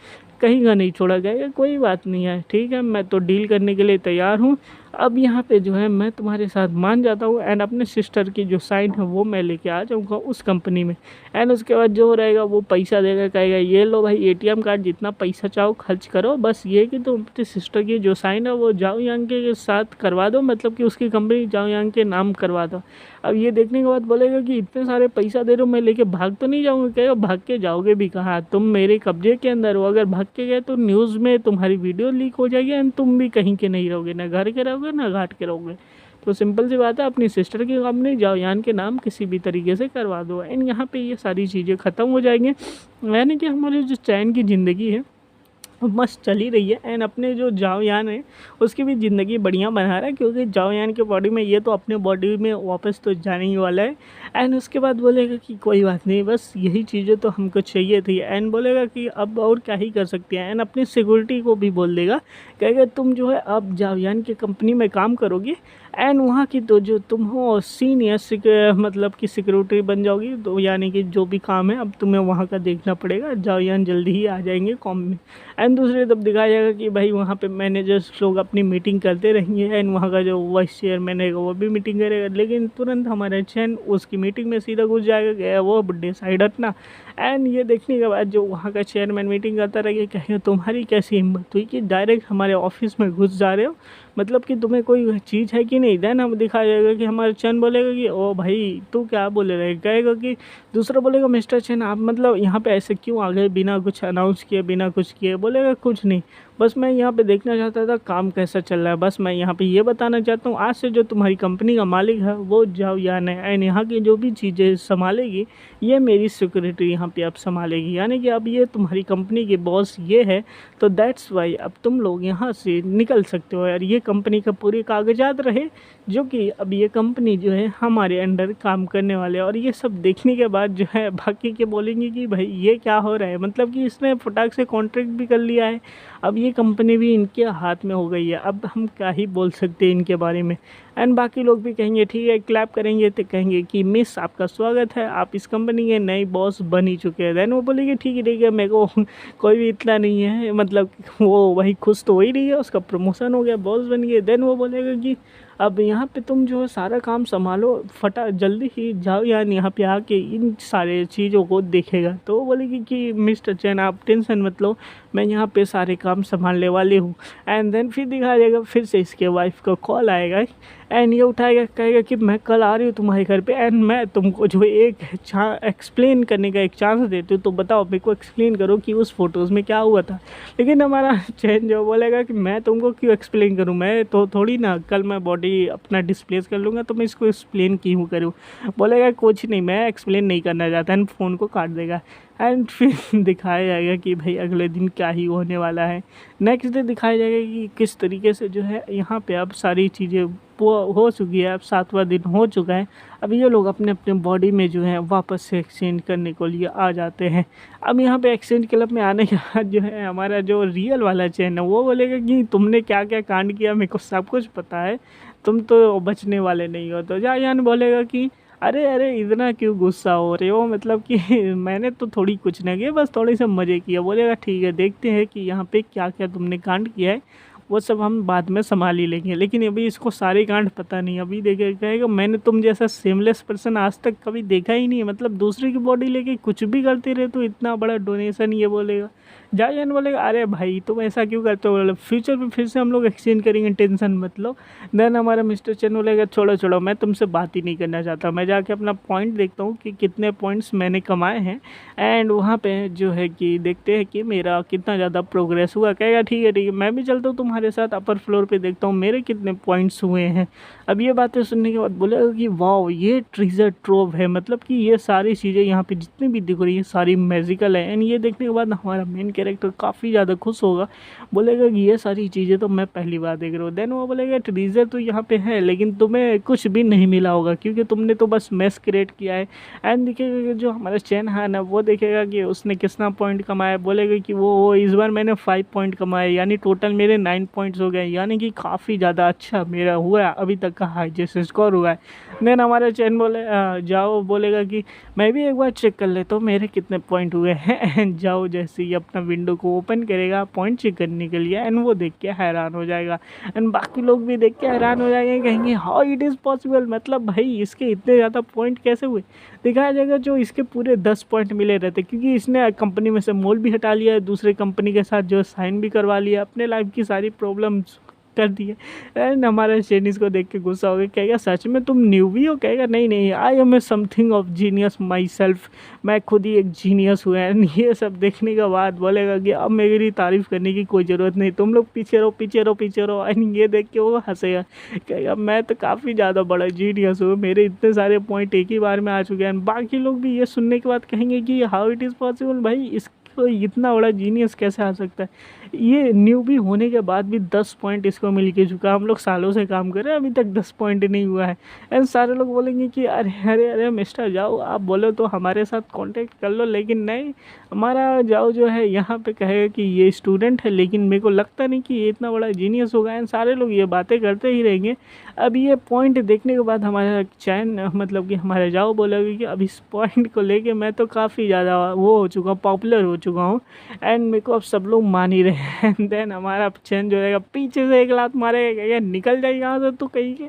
कहीं का नहीं छोड़ा गया, कोई बात नहीं है, ठीक है मैं तो डील करने के लिए तैयार हूँ। अब यहाँ पे जो है मैं तुम्हारे साथ मान जाता हूँ एंड अपने सिस्टर की जो साइन है वो मैं लेके आ जाऊँगा उस कंपनी में। एंड उसके बाद जो रहेगा वो पैसा देगा, कहेगा ये लो भाई एटीएम कार्ड, जितना पैसा चाहो खर्च करो, बस ये कि तुम अपनी सिस्टर की जो साइन है वो जाओ यांग के साथ करवा दो, मतलब कि उसकी कंपनी जाओ यांग के नाम करवा दो। अब ये देखने के बाद बोलेगा कि इतने सारे पैसा दे रहे हो, मैं लेके भाग तो नहीं जाऊँगा। कहेगा भाग के जाओगे भी कहाँ, तुम मेरे कब्जे के अंदर हो, अगर भाग के गए तो न्यूज़ में तुम्हारी वीडियो लीक हो जाएगी एंड तुम भी कहीं के नहीं रहोगे, ना घर के रहोगे ना घाट के रहोगे। तो सिंपल सी बात है, अपनी सिस्टर की कंपनी जाओ यान के नाम किसी भी तरीके से करवा दो एंड यहाँ पे ये सारी चीज़ें ख़त्म हो जाएंगी। यानी कि हमारी जो चैन की ज़िंदगी है मस्त चली रही है एंड अपने जो जाओ यान है उसकी भी ज़िंदगी बढ़िया बना रहा है, क्योंकि जाओ यान के बॉडी में ये तो अपने बॉडी में वापस तो जाने ही वाला है। एंड उसके बाद बोलेगा कि कोई बात नहीं, बस यही चीज़ें तो हमको चाहिए थी। एंड बोलेगा कि अब और क्या ही कर सकते हैं। एंड अपनी सिक्योरिटी को भी बोल देगा, कहेगा तुम जो है अब जाओ यान की कंपनी में काम करोगे एंड वहाँ की तो जो तुम हो सीनियर मतलब कि सिक्योरिटी बन जाओगी, तो यानी कि जो भी काम है अब तुम्हें वहाँ का देखना पड़ेगा, जाओ यान जल्दी ही आ जाएंगे कॉम में। एंड दूसरी तरफ दिखाया जाएगा कि भाई वहाँ पे मैनेजर्स लोग अपनी मीटिंग करते रहेंगे एंड वहाँ का जो वाइस चेयरमैन है वो भी मीटिंग करेगा, लेकिन तुरंत हमारे चैन उसकी मीटिंग में सीधा घुस जाएगा, गया वो डिसाइड हटना। एंड ये देखने के बाद जो वहाँ का चेयरमैन मीटिंग करता रहेगा, कहेगा तुम्हारी कैसी हिम्मत हुई कि डायरेक्ट हमारे ऑफिस में घुस जा रहे हो, मतलब कि तुम्हें कोई चीज़ है कि नहीं। देन अब दिखाया जाएगा कि हमारा चैन बोलेगा कि ओ भाई तू क्या बोले रहे, कहेगा कि दूसरा बोलेगा मिस्टर चैन आप मतलब यहाँ पे ऐसे क्यों आ गए बिना कुछ अनाउंस किए, बिना कुछ किए। बोलेगा कुछ नहीं, बस मैं यहाँ पे देखना चाहता था काम कैसा चल रहा है, बस मैं यहाँ पे ये बताना चाहता हूँ आज से जो तुम्हारी कंपनी का मालिक है वो जाओ या नहीं, एंड यहाँ की जो भी चीज़ें संभालेगी ये मेरी सिक्योरिटी यहाँ पे अब संभालेगी, यानी कि अब ये तुम्हारी कंपनी के बॉस ये है। तो दैट्स वाई अब तुम लोग यहाँ से निकल सकते हो यार, ये कंपनी का पूरे कागजात रहे जो कि अब ये कंपनी जो है हमारे अंडर काम करने वाले। और ये सब देखने के बाद जो है बाकी के बोलेंगे कि भाई ये क्या हो रहा है, मतलब कि इसने फटाक से कॉन्ट्रैक्ट भी कर लिया है, अब ये कंपनी भी इनके हाथ में हो गई है, अब हम क्या ही बोल सकते हैं इनके बारे में। एंड बाकी लोग भी कहेंगे ठीक है, क्लैप करेंगे तो कहेंगे कि मिस आपका स्वागत है, आप इस कंपनी के नए बॉस बन ही चुके हैं। देन वो बोलेंगे ठीक है मेरे को कोई भी इतना नहीं है, मतलब वो वही खुश तो हो ही रही है, उसका प्रमोशन हो गया, बॉस बन गए। देन वो बोलेगा कि अब यहाँ पे तुम जो है सारा काम संभालो, फटा जल्दी ही जाओ यार, यहाँ पे आके इन सारे चीज़ों को देखेगा। तो वो बोलेगी कि मिस्टर चैन आप टेंशन मत लो, मैं यहाँ पे सारे काम संभालने वाली हूँ। एंड देन फिर दिखाया जाएगा फिर से इसके वाइफ का कॉल आएगा एंड ये उठाएगा, कहेगा कि मैं कल आ रही हूँ तुम्हारे घर पे एंड मैं तुमको जो एक एक्सप्लेन करने का एक चांस देती हूँ, तो बताओ मेरे को एक्सप्लेन करो कि उस फोटोज़ में क्या हुआ था। लेकिन हमारा चैन जो बोलेगा कि मैं तुमको क्यों एक्सप्लेन करूँ, मैं तो थोड़ी ना कल मैं बॉडी अपना डिस्प्लेस कर लूँगा तो मैं इसको एक्सप्लेन क्यों करूँ। बोलेगा कुछ नहीं मैं एक्सप्लेन नहीं करना चाहता एंड फ़ोन को काट देगा। एंड फिर दिखाया जाएगा कि भाई अगले दिन क्या ही होने वाला है। नेक्स्ट डे दिखाया जाएगा कि किस तरीके से जो है यहाँ पे अब सारी चीज़ें हो चुकी है, अब 7वां दिन हो चुका है। अब ये लोग अपने अपने बॉडी में जो है वापस से एक्सचेंज करने को लिए आ जाते हैं। अब यहाँ पे एक्सचेंज क्लब में आने के बाद जो है हमारा जो रियल वाला चैन है वो बोलेगा कि तुमने क्या क्या कांड किया मेरे को सब कुछ पता है, तुम तो बचने वाले नहीं हो। तो जायान बोलेगा कि अरे अरे इतना क्यों गुस्सा हो रहे हो, मतलब कि मैंने तो थोड़ी कुछ नहीं किया, बस थोड़े से मज़े किया। बोलेगा ठीक है देखते हैं कि यहाँ पे क्या क्या तुमने कांड किया है, वो सब हम बाद में संभाल ही लेंगे, लेकिन अभी इसको सारे कांड पता नहीं। अभी देखे कहेगा मैंने तुम जैसा सेमलेस पर्सन आज तक कभी देखा ही नहीं है, मतलब दूसरे की बॉडी लेके कुछ भी करते रहे तो इतना बड़ा डोनेशन। ये बोलेगा जायन बोलेगा अरे भाई तुम ऐसा क्यों करते हो, फ्यूचर में फिर से हम लोग एक्सचेंज करेंगे टेंशन मत लो। देन हमारा मिस्टर चैन बोलेगा छोड़ो छोड़ो मैं तुमसे बात ही नहीं करना चाहता, मैं जाके अपना पॉइंट देखता हूँ कि कितने पॉइंट्स मैंने कमाए हैं एंड वहाँ पे जो है कि देखते हैं कि मेरा कितना ज़्यादा प्रोग्रेस हुआ। कहेगा ठीक है मैं भी चलता हूँ तुम्हारे साथ अपर फ्लोर पे, देखता हूँ मेरे कितने पॉइंट्स हुए हैं। अब ये बातें सुनने के बाद बोलेगा कि वाह ये ट्रेजर ट्रोव है, मतलब कि ये सारी चीज़ें यहाँ पे जितनी भी दिख रही है सारी मैजिकल है। एंड ये देखने के बाद हमारा मेन कैरेक्टर काफ़ी ज़्यादा खुश होगा, बोलेगा कि ये सारी चीज़ें तो मैं पहली बार देख रहा हूँ। देन वो बोलेगा ट्रेजर तो यहाँ पे है लेकिन तुम्हें कुछ भी नहीं मिला होगा क्योंकि तुमने तो बस मेस क्रिएट किया है। एंड देखेगा जो हमारा चैन है ना वो देखेगा कि उसने कितना पॉइंट कमाया, बोलेगा कि वो इस बार मैंने 5 पॉइंट कमाए, यानी टोटल मेरे 9 पॉइंट्स हो गए, यानी कि काफ़ी ज़्यादा अच्छा मेरा हुआ है, अभी तक का हाईएस्ट स्कोर हुआ है। देन हमारा चैन जाओ बोलेगा कि मैं भी एक बार चेक कर लेता हूँ मेरे कितने पॉइंट हुए हैं। एंड जाओ जैसे ही अपना विंडो को ओपन करेगा पॉइंट चेक करने के लिए एंड वो देख के हैरान हो जाएगा एंड बाकी लोग भी देख के हैरान हो जाएंगे, कहेंगे हाउ इट इज़ पॉसिबल, मतलब भाई इसके इतने ज़्यादा पॉइंट कैसे हुए। दिखाया जाएगा जो इसके पूरे 10 पॉइंट मिले रहते क्योंकि इसने कंपनी में से मोल भी हटा लिया है, दूसरे कंपनी के साथ जो साइन भी करवा लिया, अपने लाइफ की सारी प्रॉब्लम्स कर दिए। एंड हमारा चेनिस को देख के गुस्सा हो गया, कहेगा सच में तुम न्यू भी हो, कहेगा नहीं नहीं I am a something of genius myself, मैं खुद ही एक जीनियस हुआ। एंड ये सब देखने के बाद बोलेगा कि अब मेरी तारीफ़ करने की कोई ज़रूरत नहीं, तुम लोग पीछे रहो पीछे रहो पीछे रहो। एंड ये देख के वो हंसेगा, कहेगा मैं तो काफ़ी ज़्यादा बड़ा जीनियस हूँ, मेरे इतने सारे पॉइंट एक ही बार में आ चुके हैं। बाकी लोग भी ये सुनने के बाद कहेंगे कि हाउ इट इज़ पॉसिबल, भाई इसको इतना बड़ा जीनियस कैसे आ सकता है। ये न्यू भी होने के बाद भी 10 पॉइंट इसको मिल के चुका, हम लोग सालों से काम कर रहे हैं अभी तक 10 पॉइंट नहीं हुआ है। एंड सारे लोग बोलेंगे कि अरे अरे अरे मिस्टर जाओ आप बोलो तो हमारे साथ कांटेक्ट कर लो, लेकिन नहीं, हमारा जाओ जो है यहाँ पे कहेगा कि ये स्टूडेंट है लेकिन मेरे को लगता नहीं कि ये इतना बड़ा जीनियस होगा। एंड सारे लोग ये बातें करते ही रहेंगे। अब ये पॉइंट देखने के बाद हमारा चैन मतलब कि हमारे जाओ बोलेगा कि अब इस पॉइंट को लेके मैं तो काफ़ी ज़्यादा वो हो चुका हूँ, पॉपुलर हो चुका हूँ एंड मेरे को अब सब लोग मान ही रहे एंड देन हमारा चेंज हो जाएगा, पीछे से एक लात मारेगा, ये निकल जाए यहाँ से, तो कहीं के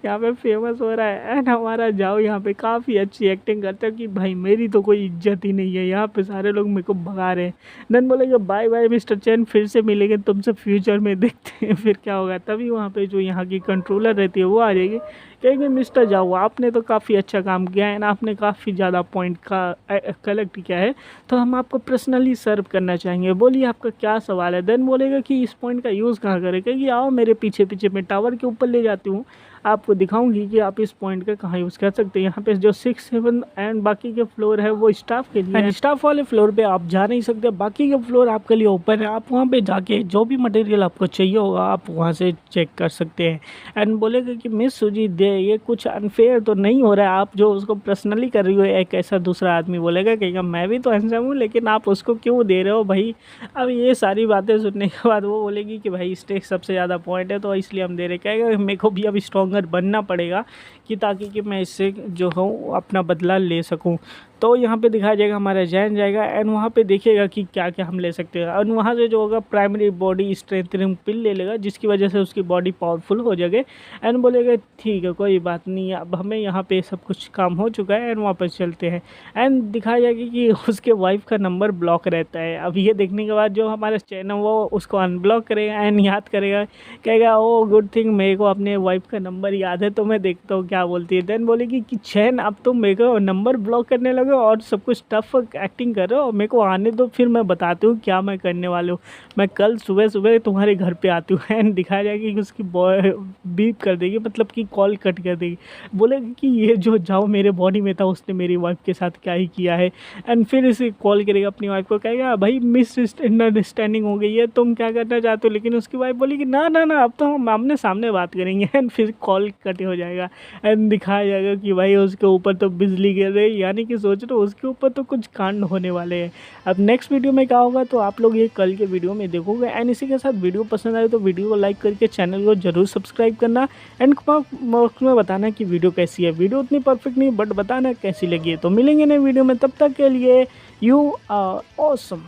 यहाँ पे फेमस हो रहा है। एंड हमारा जाओ यहाँ पे काफ़ी अच्छी एक्टिंग करता है कि भाई मेरी तो कोई इज्जत ही नहीं है, यहाँ पे सारे लोग मेरे को भगा रहे हैं। देन बोलेंगे बाय बाय मिस्टर चैन, फिर से मिलेंगे तुमसे फ्यूचर में, देखते हैं फिर क्या होगा। तभी वहाँ पे जो यहाँ की कंट्रोलर रहती है वो आ जाएगी, कहेंगे मिस्टर जाओ आपने तो काफ़ी अच्छा काम किया है ना, आपने काफ़ी ज़्यादा पॉइंट का कलेक्ट किया है, तो हम आपको पर्सनली सर्व करना चाहेंगे, बोलिए आपका क्या सवाल है। देन बोलेगा कि इस पॉइंट का यूज़ कहाँ करें, कहेंगे आओ मेरे पीछे पीछे, मैं टावर के ऊपर ले जाती हूँ, आपको दिखाऊंगी कि आप इस पॉइंट का कहाँ यूज़ कर सकते हैं। यहाँ पे जो 6, 7 एंड बाकी के फ्लोर है वो स्टाफ के लिए, स्टाफ वाले फ्लोर पे आप जा नहीं सकते, बाकी के फ्लोर आपके लिए ओपन है, आप वहाँ पे जाके जो भी मटेरियल आपको चाहिए होगा आप वहाँ से चेक कर सकते हैं। एंड बोलेगा कि मिस सुजी दे, ये कुछ अनफेयर तो नहीं हो रहा है, आप जो उसको पर्सनली कर रही हो। एक ऐसा दूसरा आदमी बोलेगा कहेगा मैं भी तो हैंडसम हूँ, लेकिन आप उसको क्यों दे रहे हो भाई। अब ये सारी बातें सुनने के बाद वो बोलेगी कि भाई स्टेक सबसे ज़्यादा पॉइंट है तो इसलिए हम दे रहे। कहेगा मेरे को भी अब स्ट्रॉन्गर बनना पड़ेगा कि ताकि कि मैं इससे जो हूँ अपना बदला ले सकूँ। तो यहाँ पे दिखाया जाएगा हमारा जैन जाएगा एंड वहाँ पे देखिएगा कि क्या क्या हम ले सकते हैं। और वहाँ से जो होगा प्राइमरी बॉडी स्ट्रेंथनिंग पिल ले लेगा, जिसकी वजह से उसकी बॉडी पावरफुल हो जाएगी। एंड बोलेगा ठीक है कोई बात नहीं है, अब हमें यहाँ पे सब कुछ काम हो चुका है एंड वापस चलते हैं। एंड दिखाया जाएगा कि उसके वाइफ का नंबर ब्लॉक रहता है। अब ये देखने के बाद जो हमारा चैनल वो उसको अनब्लॉक करेगा एंड याद करेगा, कहेगा ओ गुड थिंग मेरे को अपने वाइफ का नंबर याद है, तो मैं देखता हूँ क्या बोलती है। देन बोलेगी कि चैन अब तुम मेरे को नंबर ब्लॉक करने लगे और सब कुछ टफ एक्टिंग कर रहे हो, मेरे को आने दो फिर मैं बताती हूँ क्या मैं करने वाला हूँ, मैं कल सुबह सुबह तुम्हारे घर पे आती हूँ। एंड दिखाया जाएगा कि उसकी बीप कर देगी, मतलब कि कॉल कट कर देगी, बोलेगी कि ये जो जाओ मेरे बॉडी में था उसने मेरी वाइफ के साथ क्या ही किया है। एंड फिर इसे कॉल करेगा अपनी वाइफ को, कहेगा भाई मिस अंडरस्टैंडिंग हो गई है, तुम क्या करना चाहते हो। लेकिन उसकी वाइफ बोलेगी ना ना ना अब तो हम आमने सामने बात करेंगे। एंड फिर कॉल कट हो जाएगा एंड दिखाया जाएगा कि भाई उसके ऊपर तो बिजली गिर रही, यानी कि सोच रहे हो उसके ऊपर तो कुछ कांड होने वाले हैं। अब नेक्स्ट वीडियो में क्या होगा तो आप लोग ये कल के वीडियो में देखोगे। एंड इसी के साथ वीडियो पसंद आए तो वीडियो को लाइक करके चैनल को जरूर सब्सक्राइब करना एंड बॉक्स में बताना कि वीडियो कैसी है। वीडियो उतनी परफेक्ट नहीं बट बताना कैसी लगी है। तो मिलेंगे नए वीडियो में, तब तक के लिए यू आर ऑसम।